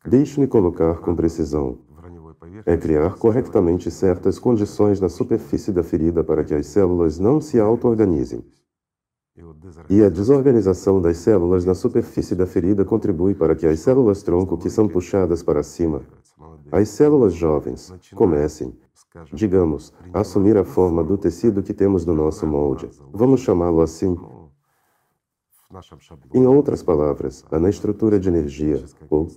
deixe-me colocar com precisão, é criar corretamente certas condições na superfície da ferida para que as células não se auto-organizem. E a desorganização das células na superfície da ferida contribui para que as células-tronco que são puxadas para cima, as células jovens, comecem, digamos, a assumir a forma do tecido que temos no nosso molde. Vamos chamá-lo assim. Em outras palavras, na estrutura de energia, ou,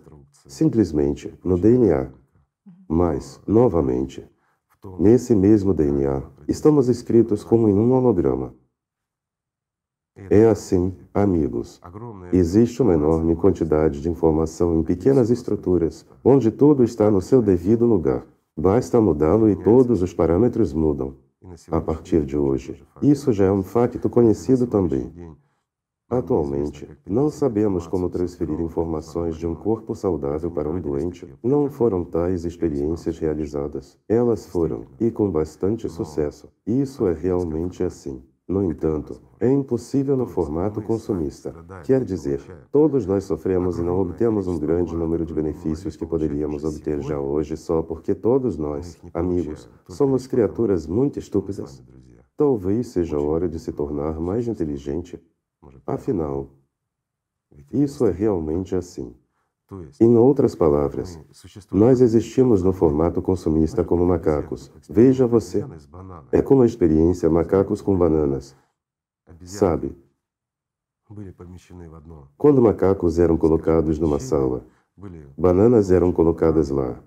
simplesmente, no DNA. Mas, novamente, nesse mesmo DNA, estamos escritos como em um holograma. É assim, amigos. Existe uma enorme quantidade de informação em pequenas estruturas, onde tudo está no seu devido lugar. Basta mudá-lo e todos os parâmetros mudam. A partir de hoje, isso já é um facto conhecido também. Atualmente, não sabemos como transferir informações de um corpo saudável para um doente. Não foram tais experiências realizadas. Elas foram, e com bastante sucesso. Isso é realmente assim. No entanto, é impossível no formato consumista. Quer dizer, todos nós sofremos e não obtemos um grande número de benefícios que poderíamos obter já hoje só porque todos nós, amigos, somos criaturas muito estúpidas. Talvez seja a hora de se tornar mais inteligente. Afinal, isso é realmente assim. Em outras palavras, nós existimos no formato consumista como macacos. Veja você. É como a experiência macacos com bananas. Sabe? Quando macacos eram colocados numa sala, bananas eram colocadas lá.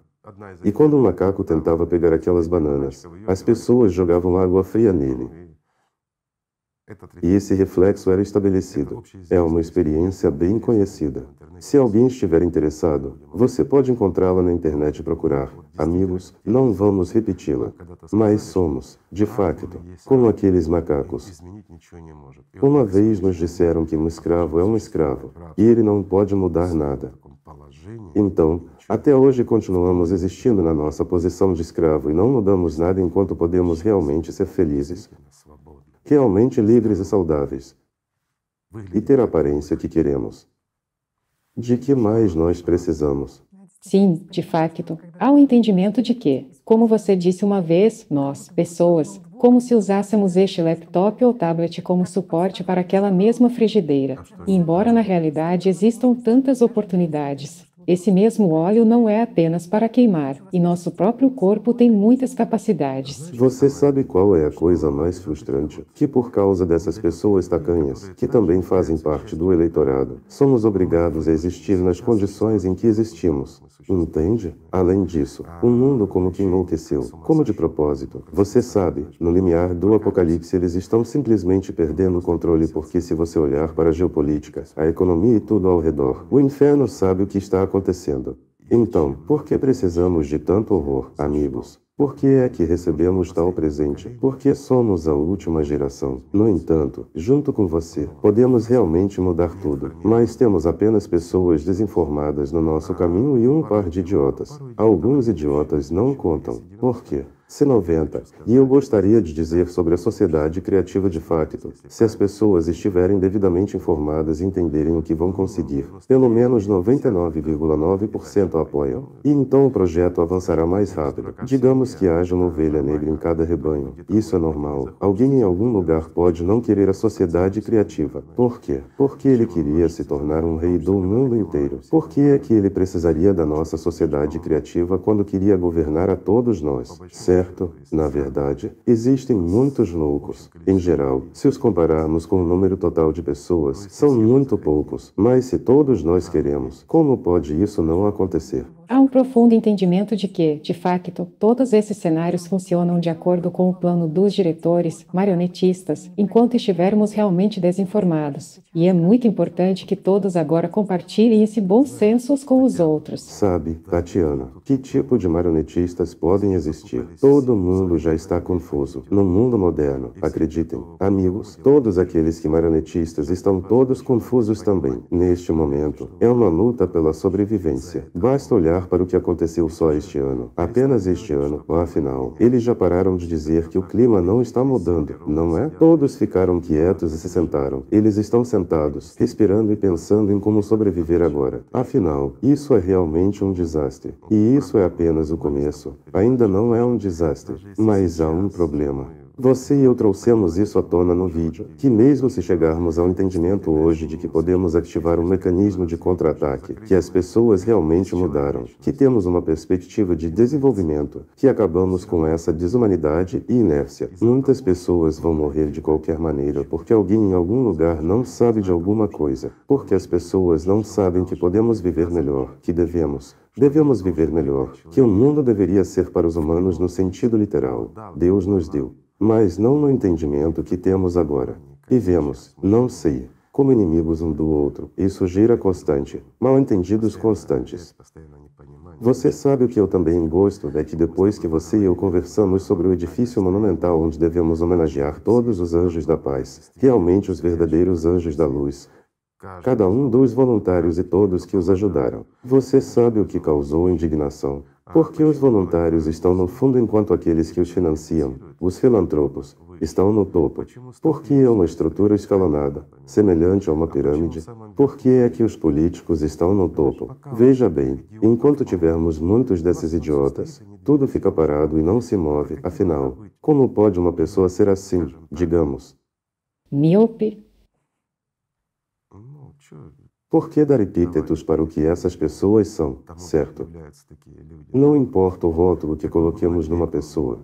E quando um macaco tentava pegar aquelas bananas, as pessoas jogavam água fria nele. E esse reflexo era estabelecido. É uma experiência bem conhecida. Se alguém estiver interessado, você pode encontrá-la na internet e procurar. Amigos, não vamos repeti-la. Mas somos, de facto, como aqueles macacos. Uma vez nos disseram que um escravo é um escravo, e ele não pode mudar nada. Então, até hoje continuamos existindo na nossa posição de escravo e não mudamos nada enquanto podemos realmente ser felizes, realmente livres e saudáveis, e ter a aparência que queremos. De que mais nós precisamos?
Sim, de facto, há o entendimento de que, como você disse uma vez, nós, pessoas, como se usássemos este laptop ou tablet como suporte para aquela mesma frigideira. E embora na realidade existam tantas oportunidades, esse mesmo óleo não é apenas para queimar, e nosso próprio corpo tem muitas capacidades.
Você sabe qual é a coisa mais frustrante? Que por causa dessas pessoas tacanhas, que também fazem parte do eleitorado, somos obrigados a existir nas condições em que existimos. Entende? Além disso, um mundo como que enlouqueceu, como de propósito. Você sabe, no limiar do apocalipse eles estão simplesmente perdendo o controle porque se você olhar para a geopolítica, a economia e tudo ao redor, o inferno sabe o que está acontecendo. Então, por que precisamos de tanto horror, amigos? Por que é que recebemos tal presente? Porque somos a última geração. No entanto, junto com você, podemos realmente mudar tudo. Mas temos apenas pessoas desinformadas no nosso caminho e um par de idiotas. Alguns idiotas não contam. Por quê? C90. E eu gostaria de dizer sobre a sociedade criativa de facto, se as pessoas estiverem devidamente informadas e entenderem o que vão conseguir, pelo menos 99,9% apoiam. E então o projeto avançará mais rápido. Digamos que haja uma ovelha negra em cada rebanho. Isso é normal. Alguém em algum lugar pode não querer a sociedade criativa. Por quê? Porque ele queria se tornar um rei do mundo inteiro. Por que é que ele precisaria da nossa sociedade criativa quando queria governar a todos nós? Certo? Na verdade, existem muitos loucos. Em geral, se os compararmos com o número total de pessoas, são muito poucos. Mas se todos nós queremos, como pode isso não acontecer?
Há um profundo entendimento de que, de facto, todos esses cenários funcionam de acordo com o plano dos diretores, marionetistas, enquanto estivermos realmente desinformados. E é muito importante que todos agora compartilhem esse bom senso uns com os outros.
Sabe, Tatiana, que tipo de marionetistas podem existir? Todo mundo já está confuso. No mundo moderno, acreditem, amigos, todos aqueles que marionetistas estão todos confusos também. Neste momento, é uma luta pela sobrevivência. Basta olhar para o que aconteceu só este ano. Apenas este ano, afinal, eles já pararam de dizer que o clima não está mudando, não é? Todos ficaram quietos e se sentaram. Eles estão sentados, respirando e pensando em como sobreviver agora. Afinal, isso é realmente um desastre. E isso é apenas o começo. Ainda não é um desastre, mas há um problema. Você e eu trouxemos isso à tona no vídeo, que mesmo se chegarmos ao entendimento hoje de que podemos ativar um mecanismo de contra-ataque, que as pessoas realmente mudaram, que temos uma perspectiva de desenvolvimento, que acabamos com essa desumanidade e inércia. Muitas pessoas vão morrer de qualquer maneira porque alguém em algum lugar não sabe de alguma coisa, porque as pessoas não sabem que podemos viver melhor, que devemos viver melhor, que o mundo deveria ser para os humanos no sentido literal. Deus nos deu. Mas não no entendimento que temos agora. Vivemos, não sei, como inimigos um do outro, e sujeira constante, mal-entendidos constantes. Você sabe o que eu também gosto é que depois que você e eu conversamos sobre o edifício monumental onde devemos homenagear todos os anjos da paz, realmente os verdadeiros anjos da luz, cada um dos voluntários e todos que os ajudaram, você sabe o que causou indignação? Porque os voluntários estão no fundo enquanto aqueles que os financiam, os filantropos, estão no topo. Porque é uma estrutura escalonada, semelhante a uma pirâmide. Por que é que os políticos estão no topo? Veja bem, enquanto tivermos muitos desses idiotas, tudo fica parado e não se move. Afinal, como pode uma pessoa ser assim, digamos?
Míope.
Por que dar epítetos para o que essas pessoas são, certo? Não importa o rótulo que coloquemos numa pessoa,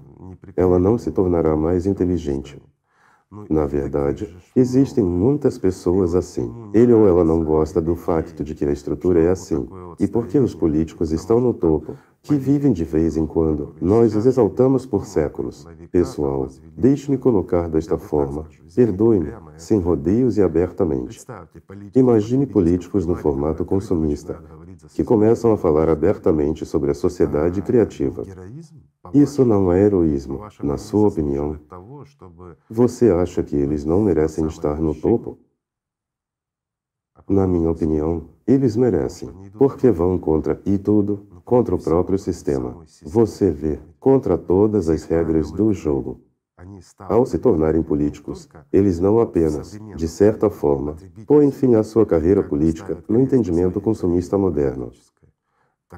ela não se tornará mais inteligente. Na verdade, existem muitas pessoas assim. Ele ou ela não gosta do facto de que a estrutura é assim. E porque os políticos estão no topo, que vivem de vez em quando, nós os exaltamos por séculos. Pessoal, deixe-me colocar desta forma. Perdoe-me, sem rodeios e abertamente. Imagine políticos no formato consumista, que começam a falar abertamente sobre a sociedade criativa. Isso não é heroísmo, na sua opinião? Você acha que eles não merecem estar no topo? Na minha opinião, eles merecem, porque vão contra tudo, contra o próprio sistema. Você vê, contra todas as regras do jogo. Ao se tornarem políticos, eles não apenas, de certa forma, põem fim à sua carreira política no entendimento consumista moderno,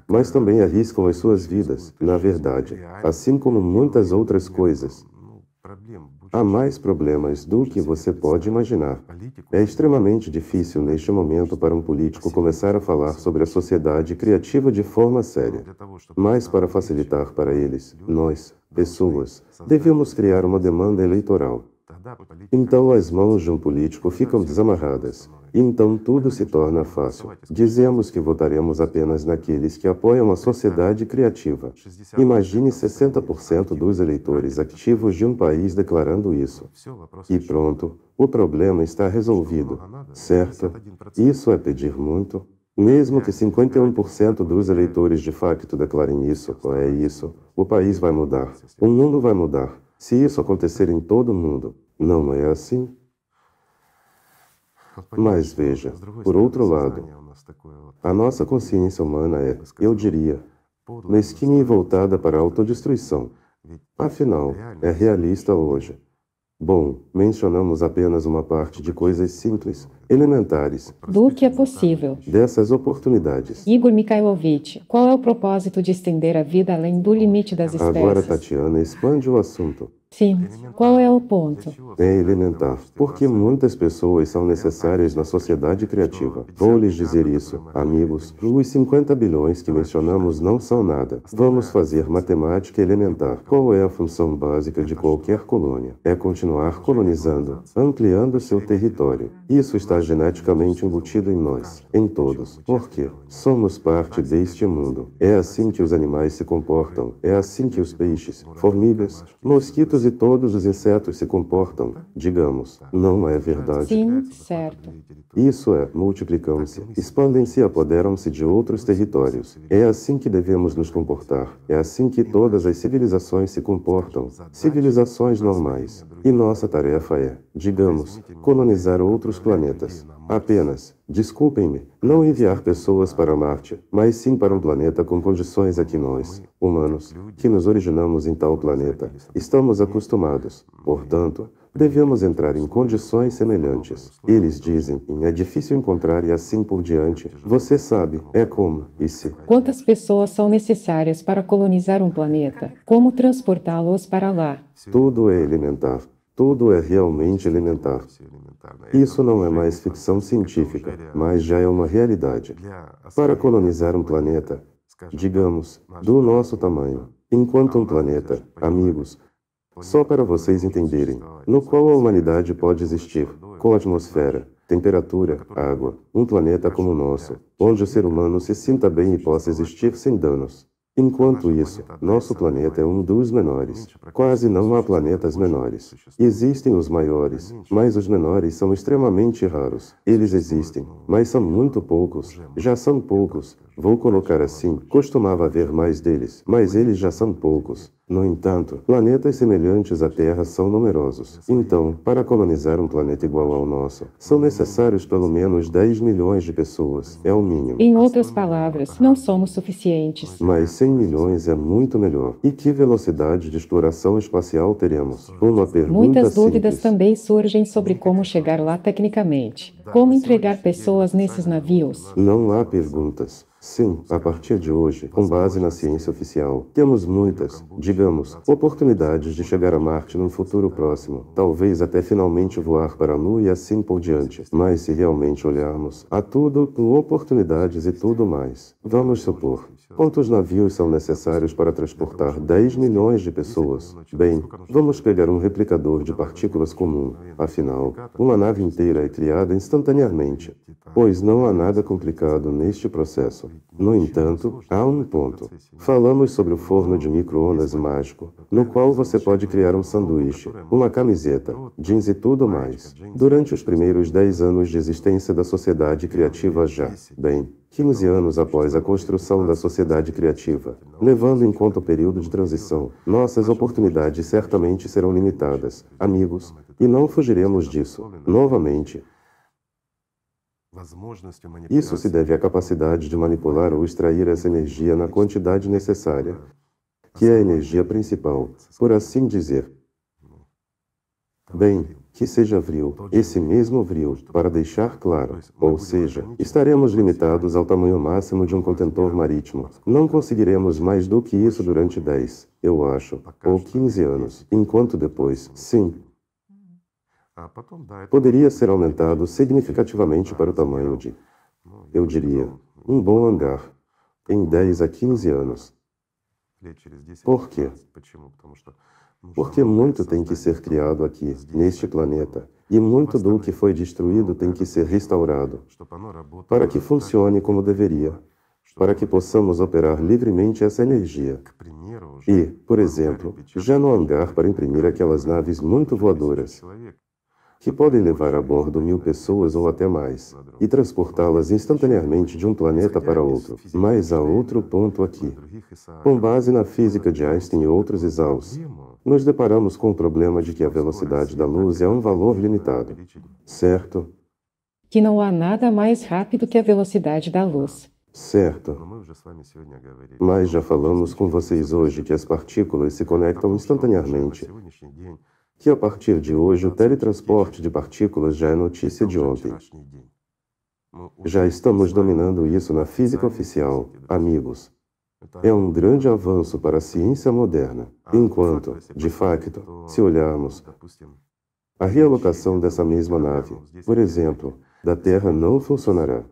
mas também arriscam as suas vidas, na verdade, assim como muitas outras coisas. Há mais problemas do que você pode imaginar. É extremamente difícil neste momento para um político começar a falar sobre a sociedade criativa de forma séria. Mas para facilitar para eles, nós, pessoas, devemos criar uma demanda eleitoral. Então as mãos de um político ficam desamarradas. E então tudo se torna fácil. Dizemos que votaremos apenas naqueles que apoiam a sociedade criativa. Imagine 60% dos eleitores ativos de um país declarando isso. E pronto, o problema está resolvido, certo? Isso é pedir muito. Mesmo que 51% dos eleitores de facto declarem isso, o país vai mudar. O mundo vai mudar. Se isso acontecer em todo o mundo, não é assim? Mas veja, por outro lado, a nossa consciência humana é, eu diria, mesquinha e voltada para a autodestruição. Afinal, é realista hoje. Bom, mencionamos apenas uma parte de coisas simples, elementares,
Do que é possível.
dessas oportunidades.
Igor Mikhailovich, qual é o propósito de estender a vida além do limite das
Agora
espécies?
Tatiana expande o assunto.
Sim, qual é o ponto?
É elementar, porque muitas pessoas são necessárias na sociedade criativa. Vou lhes dizer isso, amigos, os 50 bilhões que mencionamos não são nada. Vamos fazer matemática elementar. Qual é a função básica de qualquer colônia? É continuar colonizando, ampliando seu território. Isso está geneticamente embutido em nós, em todos. Por quê? Somos parte deste mundo. É assim que os animais se comportam. É assim que os peixes, formigas, mosquitos e todos os insetos se comportam, digamos. Não é verdade?
Sim, certo.
Isso é, multiplicam-se, expandem-se e apoderam-se de outros territórios. É assim que devemos nos comportar. É assim que todas as civilizações se comportam. Civilizações normais. E nossa tarefa é, digamos, colonizar outros planetas. Apenas, desculpem-me, não enviar pessoas para Marte, mas sim para um planeta com condições a que nós, humanos, que nos originamos em tal planeta, estamos acostumados. Portanto, devemos entrar em condições semelhantes. Eles dizem, é difícil encontrar e assim por diante. Você sabe, é como, e se.
Quantas pessoas são necessárias para colonizar um planeta? Como transportá-los para lá?
Tudo é elementar. Tudo é realmente elementar. Isso não é mais ficção científica, mas já é uma realidade. Para colonizar um planeta, digamos, do nosso tamanho, enquanto um planeta, amigos, só para vocês entenderem, no qual a humanidade pode existir, com atmosfera, temperatura, água, um planeta como o nosso, onde o ser humano se sinta bem e possa existir sem danos. Enquanto isso, nosso planeta é um dos menores. Quase não há planetas menores. Existem os maiores, mas os menores são extremamente raros. Eles existem, mas são muito poucos. Já são poucos. Vou colocar assim, costumava haver mais deles, mas eles já são poucos. No entanto, planetas semelhantes à Terra são numerosos. Então, para colonizar um planeta igual ao nosso, são necessários pelo menos 10 milhões de pessoas. É o mínimo.
Em outras palavras, não somos suficientes.
Mas 100 milhões é muito melhor. E que velocidade de exploração espacial teremos? Uma pergunta
Muitas dúvidas
simples.
também surgem sobre como chegar lá tecnicamente. Como entregar pessoas nesses navios?
Não há perguntas. Sim, a partir de hoje, com base na ciência oficial, temos muitas, digamos, oportunidades de chegar a Marte num futuro próximo, talvez até finalmente voar para a Lua e assim por diante. Mas se realmente olharmos, há tudo, oportunidades e tudo mais. Vamos supor, quantos navios são necessários para transportar 10 milhões de pessoas? Bem, vamos pegar um replicador de partículas comum. Afinal, uma nave inteira é criada instantaneamente, pois não há nada complicado neste processo. No entanto, há um ponto. Falamos sobre o forno de micro-ondas mágico, no qual você pode criar um sanduíche, uma camiseta, jeans e tudo mais. Durante os primeiros 10 anos de existência da sociedade criativa já, bem, 15 anos após a construção da sociedade criativa, levando em conta o período de transição, nossas oportunidades certamente serão limitadas, amigos, e não fugiremos disso. Novamente, isso se deve à capacidade de manipular ou extrair essa energia na quantidade necessária, que é a energia principal, por assim dizer. Bem, que seja vril, esse mesmo vril, para deixar claro, ou seja, estaremos limitados ao tamanho máximo de um contentor marítimo. Não conseguiremos mais do que isso durante 10, eu acho, ou 15 anos, enquanto depois, sim, poderia ser aumentado significativamente para o tamanho de, eu diria, um bom hangar, em 10 a 15 anos. Por quê? Porque muito tem que ser criado aqui, neste planeta, e muito do que foi destruído tem que ser restaurado, para que funcione como deveria, para que possamos operar livremente essa energia. E, por exemplo, já no hangar para imprimir aquelas naves muito voadoras, que podem levar a bordo 1000 pessoas ou até mais, e transportá-las instantaneamente de um planeta para outro. Mas há outro ponto aqui. Com base na física de Einstein e outros exaus, nos deparamos com o problema de que a velocidade da luz é um valor limitado, certo?
Que não há nada mais rápido que a velocidade da luz.
Certo. Mas já falamos com vocês hoje que as partículas se conectam instantaneamente, que a partir de hoje o teletransporte de partículas já é notícia de ontem. Já estamos dominando isso na física oficial, amigos. É um grande avanço para a ciência moderna, enquanto, de facto, se olharmos, a realocação dessa mesma nave, por exemplo, da Terra não funcionará.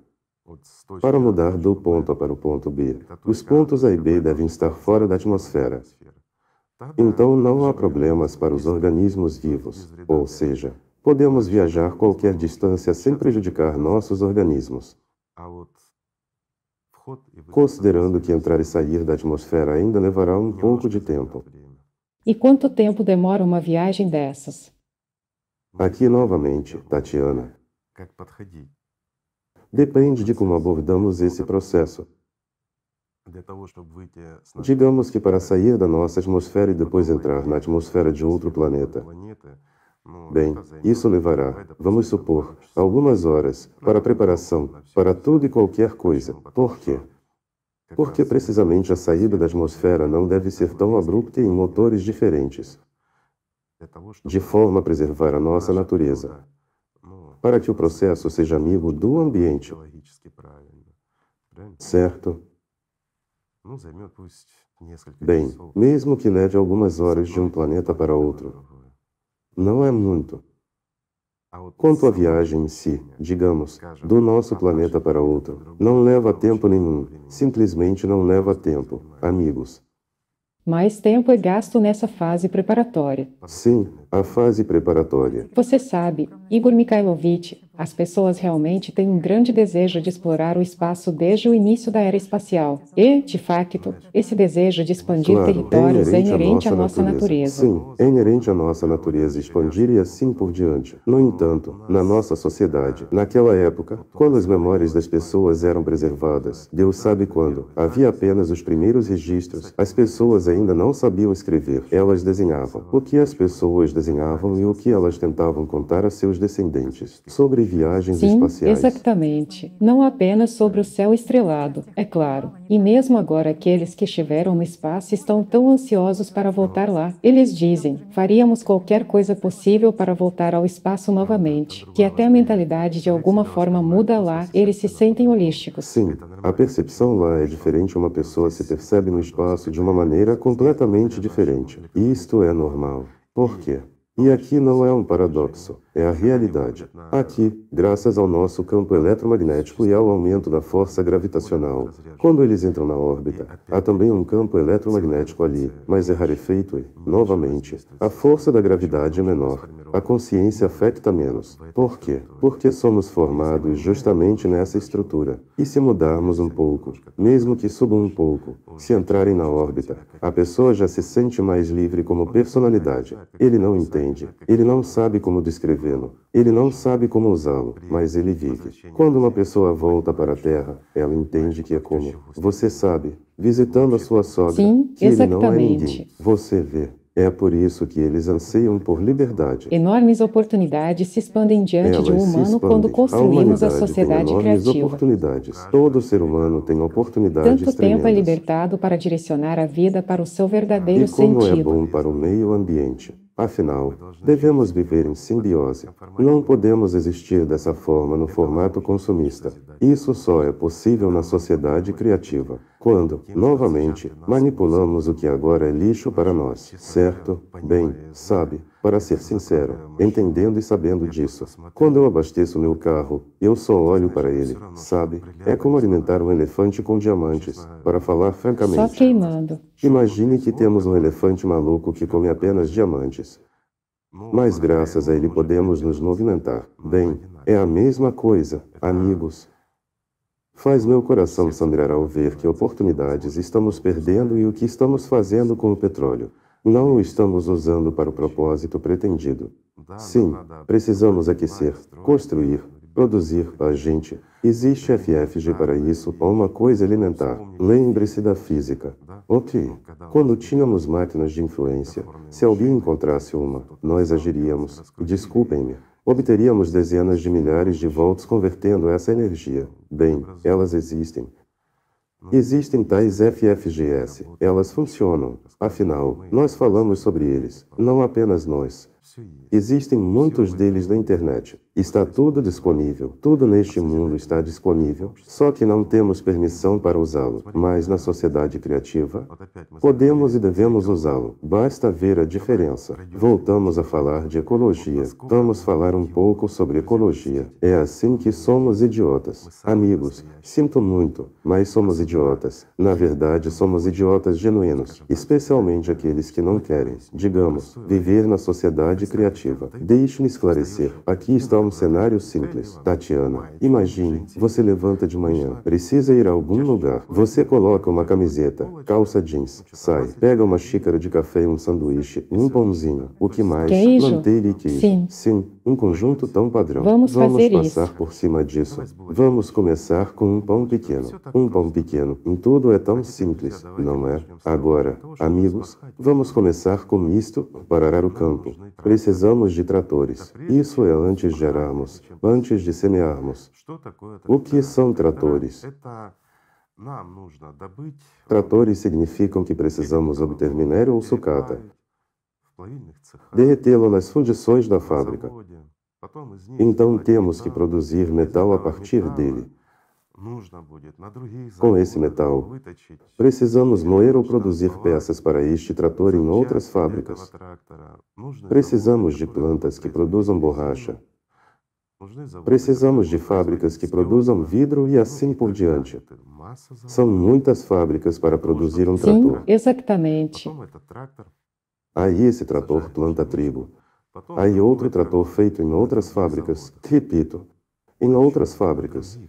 Para mudar do ponto A para o ponto B, os pontos A e B devem estar fora da atmosfera. Então não há problemas para os organismos vivos, ou seja, podemos viajar qualquer distância sem prejudicar nossos organismos. Considerando que entrar e sair da atmosfera ainda levará um pouco de tempo.
E quanto tempo demora uma viagem dessas?
Aqui novamente, Tatiana. Depende de como abordamos esse processo. Digamos que para sair da nossa atmosfera e depois entrar na atmosfera de outro planeta. Bem, isso levará, vamos supor, algumas horas para preparação, para tudo e qualquer coisa. Por quê? Porque precisamente a saída da atmosfera não deve ser tão abrupta em motores diferentes, de forma a preservar a nossa natureza, para que o processo seja amigo do ambiente. Certo? Bem, mesmo que leve algumas horas de um planeta para outro, não é muito. Quanto à viagem em si, digamos, do nosso planeta para outro, não leva tempo nenhum, simplesmente não leva tempo, amigos.
Mais tempo é gasto nessa fase preparatória.
Sim, a fase preparatória.
Você sabe, Igor Mikhailovich, as pessoas realmente têm um grande desejo de explorar o espaço desde o início da era espacial. E, de facto, esse desejo de expandir territórios é inerente à nossa natureza.
Sim, é inerente à nossa natureza expandir e assim por diante. No entanto, na nossa sociedade, naquela época, quando as memórias das pessoas eram preservadas, Deus sabe quando, havia apenas os primeiros registros, as pessoas ainda não sabiam escrever, elas desenhavam. O que as pessoas desenhavam e o que elas tentavam contar a seus descendentes sobre viagens espaciais.
Sim, exatamente. Não apenas sobre o céu estrelado, é claro. E mesmo agora aqueles que estiveram no espaço estão tão ansiosos para voltar lá. Eles dizem, faríamos qualquer coisa possível para voltar ao espaço novamente. Que até a mentalidade de alguma forma muda lá, eles se sentem holísticos.
Sim, a percepção lá é diferente. Uma pessoa se percebe no espaço de uma maneira completamente diferente. E isto é normal. Por quê? E aqui não é um paradoxo, é a realidade. Aqui, graças ao nosso campo eletromagnético e ao aumento da força gravitacional, quando eles entram na órbita, há também um campo eletromagnético ali, mas é rarefeito e, novamente, a força da gravidade é menor. A consciência afeta menos. Por quê? Porque somos formados justamente nessa estrutura. E se mudarmos um pouco, mesmo que subam um pouco, se entrarem na órbita, a pessoa já se sente mais livre como personalidade. Ele não entende, ele não sabe como descrevê-lo, ele não sabe como usá-lo, mas ele vive. Quando uma pessoa volta para a Terra, ela entende que é como, você sabe, visitando a sua sogra,
Sim,
que ele não é
exatamente.
ninguém. Você vê. É por isso que eles anseiam por liberdade.
Enormes oportunidades se expandem diante de um
Elas se
humano quando
expandem.
construímos a
humanidade
sociedade
tem enormes
criativa.
oportunidades. Todo ser humano tem oportunidades
Tanto tempo é
tremendas.
libertado para direcionar a vida para o seu verdadeiro
E como é
sentido.
bom para o meio ambiente. Afinal, devemos viver em simbiose. Não podemos existir dessa forma no formato consumista. Isso só é possível na sociedade criativa, quando, novamente, manipulamos o que agora é lixo para nós. Certo? Bem, sabe, para ser sincero, entendendo e sabendo disso, quando eu abasteço meu carro, eu só olho para ele, sabe? É como alimentar um elefante com diamantes, para falar
Só
francamente.
queimando.
Imagine que temos um elefante maluco que come apenas diamantes. Mas graças a ele podemos nos movimentar. Bem, é a mesma coisa, amigos. Faz meu coração sangrar ao ver que oportunidades estamos perdendo e o que estamos fazendo com o petróleo. Não o estamos usando para o propósito pretendido. Sim, precisamos aquecer, construir, produzir a gente. Existe FFG para isso ou uma coisa elementar. Lembre-se da física. Ok. Quando tínhamos máquinas de influência, se alguém encontrasse uma, nós agiríamos, desculpem-me, obteríamos dezenas de milhares de volts convertendo essa energia. Bem, elas existem. Existem tais FFGS. Elas funcionam. Afinal, nós falamos sobre eles. Não apenas nós. Existem muitos deles na internet. Está tudo disponível. Tudo neste mundo está disponível. Só que não temos permissão para usá-lo. Mas na sociedade criativa, podemos e devemos usá-lo. Basta ver a diferença. Voltamos a falar de ecologia. Vamos falar um pouco sobre ecologia. É assim que somos idiotas. Amigos, sinto muito, mas somos idiotas. Na verdade, somos idiotas genuínos. Especialmente aqueles que não querem, digamos, viver na sociedade criativa. Deixe-me esclarecer. Aqui está um cenário simples. Tatiana, imagine, você levanta de manhã, precisa ir a algum lugar. Você coloca uma camiseta, calça jeans, sai, pega uma xícara de café e um sanduíche, um pãozinho. O que mais?
Queijo?
Manteiga e queijo. Sim, um conjunto tão padrão.
Vamos fazer
passar
isso.
por cima disso. Vamos começar com um pão pequeno. Um pão pequeno. Em tudo é tão simples, não é? Agora, amigos, vamos começar com isto para arar o campo. Precisamos de tratores. Isso é antes de ararmos, antes de semearmos. O que são tratores? Tratores significam que precisamos obter minério ou sucata, derretê-lo nas fundições da fábrica. Então temos que produzir metal a partir dele. Com esse metal, precisamos moer ou produzir peças para este trator em outras fábricas. Precisamos de plantas que produzam borracha. Precisamos de fábricas que produzam vidro e assim por diante. São muitas fábricas para produzir um
Sim,
trator.
exatamente.
Aí esse trator planta trigo. Aí outro trator feito em outras fábricas. Repito, em outras fábricas.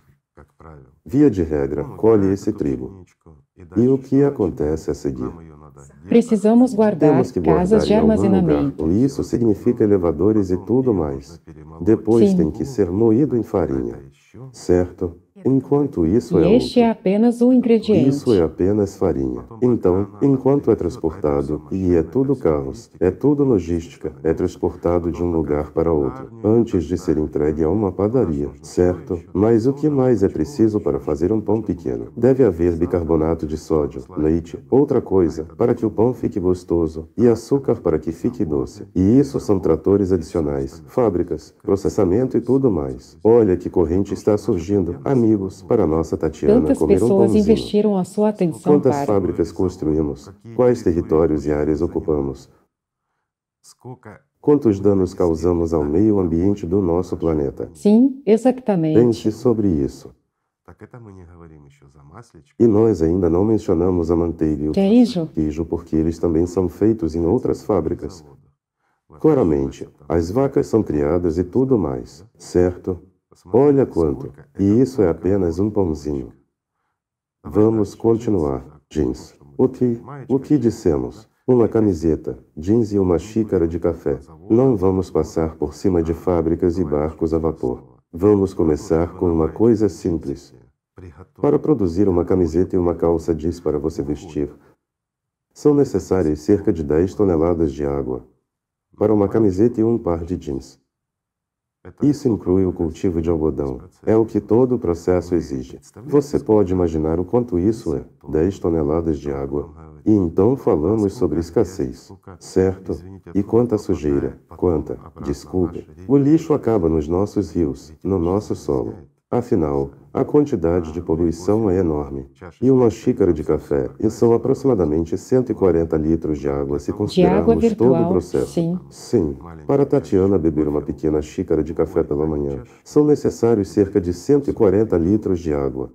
Via de regra, colhe esse trigo. E o que acontece a seguir?
Precisamos guardar
Temos que guardar
casas de
em algum
armazenamento.
lugar. Isso significa elevadores e tudo mais. Depois
Sim.
tem que ser moído em farinha. Certo? Enquanto isso
E
é
este é
outro.
apenas o ingrediente.
Isso é apenas farinha. Então, enquanto é transportado, e é tudo carros, é tudo logística, é transportado de um lugar para outro, antes de ser entregue a uma padaria, certo? Mas o que mais é preciso para fazer um pão pequeno? Deve haver bicarbonato de sódio, leite, outra coisa, para que o pão fique gostoso, e açúcar para que fique doce. E isso são tratores adicionais, fábricas, processamento e tudo mais. Olha que corrente está surgindo, amigos, para nossa Tatiana
Tantas
comer um
pessoas
pãozinho.
investiram a sua atenção
Quantas
para...
fábricas construímos? Quais territórios e áreas ocupamos? Quantos danos causamos ao meio ambiente do nosso planeta?
Sim, exatamente.
Pense sobre isso. E nós ainda não mencionamos a manteiga e o queijo, porque eles também são feitos em outras fábricas. Claramente, as vacas são criadas e tudo mais, certo? Olha quanto. E isso é apenas um pãozinho. Vamos continuar. Jeans. O que dissemos? Uma camiseta, jeans e uma xícara de café. Não vamos passar por cima de fábricas e barcos a vapor. Vamos começar com uma coisa simples. Para produzir uma camiseta e uma calça jeans para você vestir, são necessárias cerca de 10 toneladas de água. Para uma camiseta e um par de jeans. Isso inclui o cultivo de algodão. É o que todo o processo exige. Você pode imaginar o quanto isso é? 10 toneladas de água. E então falamos sobre escassez, certo? E quanta sujeira, desculpe, o lixo acaba nos nossos rios, no nosso solo. Afinal, a quantidade de poluição é enorme. E uma xícara de café, e são aproximadamente 140 litros de água se
De água
considerarmos todo o
virtual,
processo.
sim.
Sim, para Tatiana beber uma pequena xícara de café pela manhã, são necessários cerca de 140 litros de água.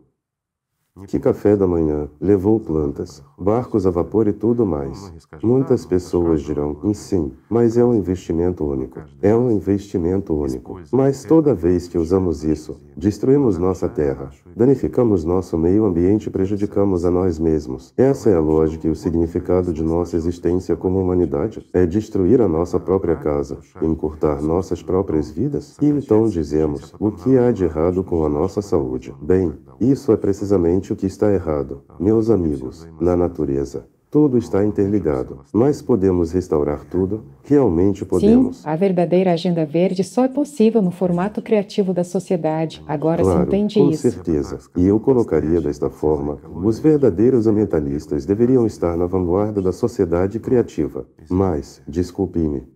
Que café da manhã levou plantas, barcos a vapor e tudo mais. Muitas pessoas dirão, sim, mas é um investimento único. É um investimento único. Mas toda vez que usamos isso, destruímos nossa terra, danificamos nosso meio ambiente e prejudicamos a nós mesmos. Essa é a lógica e o significado de nossa existência como humanidade. É destruir a nossa própria casa, encurtar nossas próprias vidas. E então dizemos, o que há de errado com a nossa saúde? Bem, isso é precisamente o que está errado, meus amigos, na natureza. Tudo está interligado. Mas podemos restaurar tudo? Realmente podemos.
Sim, a verdadeira agenda verde só é possível no formato criativo da sociedade. Agora se
Claro,
entende
com
isso.
certeza. E eu colocaria desta forma: os verdadeiros ambientalistas deveriam estar na vanguarda da sociedade criativa. Mas, desculpe-me,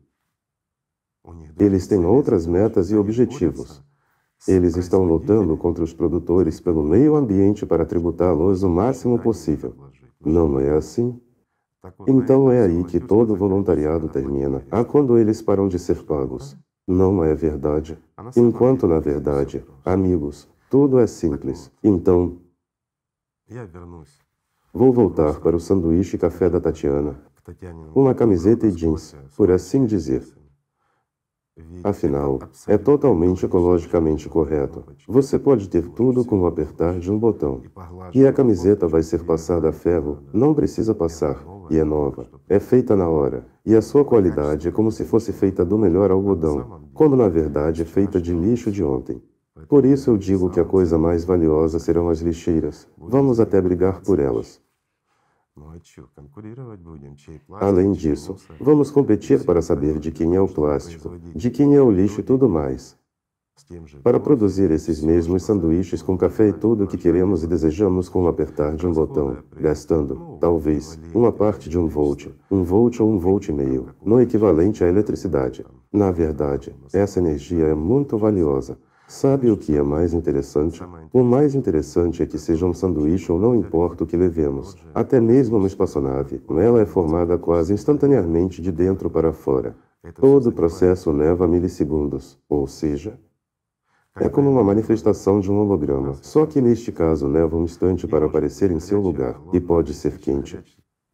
eles têm outras metas e objetivos. Eles estão lutando contra os produtores pelo meio ambiente para tributá-los o máximo possível. Não é assim? Então é aí que todo o voluntariado termina. Quando eles param de ser pagos. Não é verdade? Enquanto, na verdade, amigos, tudo é simples. Então, vou voltar para o sanduíche café da Tatiana. Uma camiseta e jeans, por assim dizer. Afinal, é totalmente ecologicamente correto. Você pode ter tudo com o apertar de um botão. E a camiseta vai ser passada a ferro, não precisa passar, e é nova. É feita na hora. E a sua qualidade é como se fosse feita do melhor algodão, quando na verdade é feita de lixo de ontem. Por isso eu digo que a coisa mais valiosa serão as lixeiras. Vamos até brigar por elas. Além disso, vamos competir para saber de quem é o plástico, de quem é o lixo e tudo mais. Para produzir esses mesmos sanduíches com café e tudo o que queremos e desejamos com o apertar de um botão, gastando, talvez, uma parte de 1 volt ou 1,5 volt, no equivalente à eletricidade. Na verdade, essa energia é muito valiosa. Sabe o que é mais interessante? O mais interessante é que seja um sanduíche ou não importa o que levemos, até mesmo uma espaçonave, ela é formada quase instantaneamente de dentro para fora. Todo o processo leva milissegundos, ou seja, é como uma manifestação de um holograma, só que neste caso leva um instante para aparecer em seu lugar, e pode ser quente.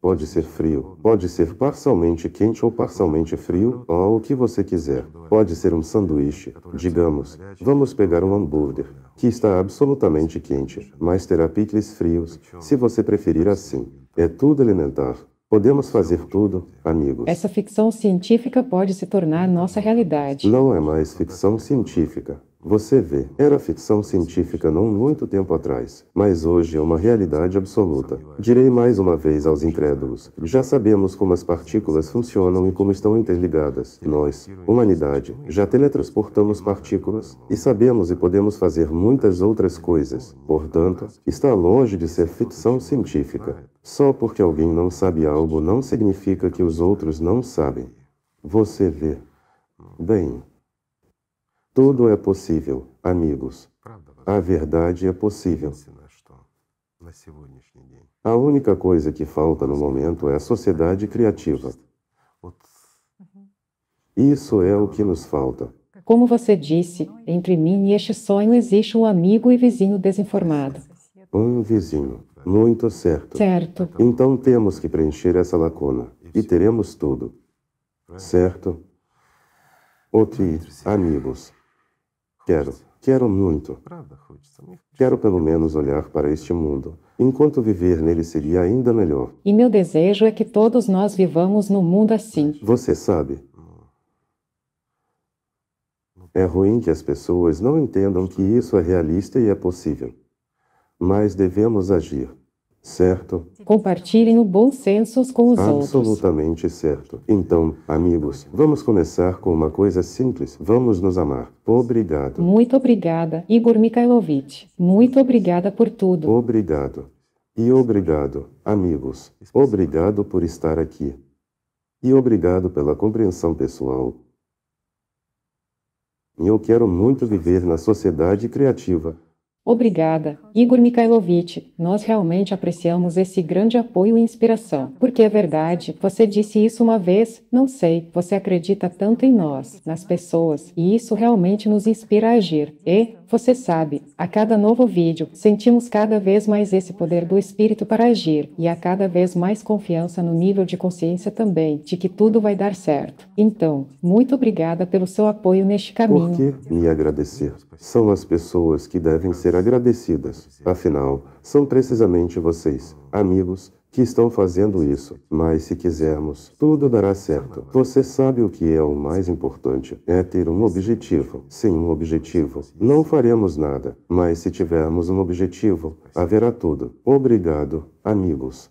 Pode ser frio, pode ser parcialmente quente ou parcialmente frio, ou o que você quiser. Pode ser um sanduíche, digamos. Vamos pegar um hambúrguer, que está absolutamente quente, mas terá picles frios, se você preferir assim. É tudo elementar. Podemos fazer tudo, amigos.
Essa ficção científica pode se tornar nossa realidade.
Não é mais ficção científica. Você vê, era ficção científica não muito tempo atrás, mas hoje é uma realidade absoluta. Direi mais uma vez aos incrédulos, já sabemos como as partículas funcionam e como estão interligadas. Nós, humanidade, já teletransportamos partículas e sabemos e podemos fazer muitas outras coisas. Portanto, está longe de ser ficção científica. Só porque alguém não sabe algo não significa que os outros não sabem. Você vê. Bem, tudo é possível, amigos. A verdade é possível. A única coisa que falta no momento é a sociedade criativa. Isso é o que nos falta.
Como você disse, entre mim e este sonho existe um amigo e vizinho desinformado.
Um vizinho. Muito certo.
Certo.
Então temos que preencher essa lacuna. E teremos tudo. Certo? Amigos. Quero muito. Quero pelo menos olhar para este mundo. Enquanto viver nele seria ainda melhor.
E meu desejo é que todos nós vivamos num mundo assim.
Você sabe, é ruim que as pessoas não entendam que isso é realista e é possível. Mas devemos agir. Certo?
Compartilhem o bom senso com os outros.
Absolutamente certo. Então, amigos, vamos começar com uma coisa simples. Vamos nos amar. Obrigado.
Muito obrigada, Igor Mikhailovich. Muito obrigada por tudo.
Obrigado. E obrigado, amigos. Obrigado por estar aqui. E obrigado pela compreensão pessoal. Eu quero muito viver na sociedade criativa.
Obrigada, Igor Mikhailovich. Nós realmente apreciamos esse grande apoio e inspiração. Porque é verdade, você disse isso uma vez, não sei, você acredita tanto em nós, nas pessoas, e isso realmente nos inspira a agir. E, você sabe, a cada novo vídeo, sentimos cada vez mais esse poder do espírito para agir, e a cada vez mais confiança no nível de consciência também, de que tudo vai dar certo. Então, muito obrigada pelo seu apoio neste caminho.
Por que me agradecer? São as pessoas que devem ser agradecidas. Afinal, são precisamente vocês, amigos, que estão fazendo isso. Mas se quisermos, tudo dará certo. Você sabe o que é o mais importante? É ter um objetivo. Sem um objetivo, não faremos nada. Mas se tivermos um objetivo, haverá tudo. Obrigado, amigos.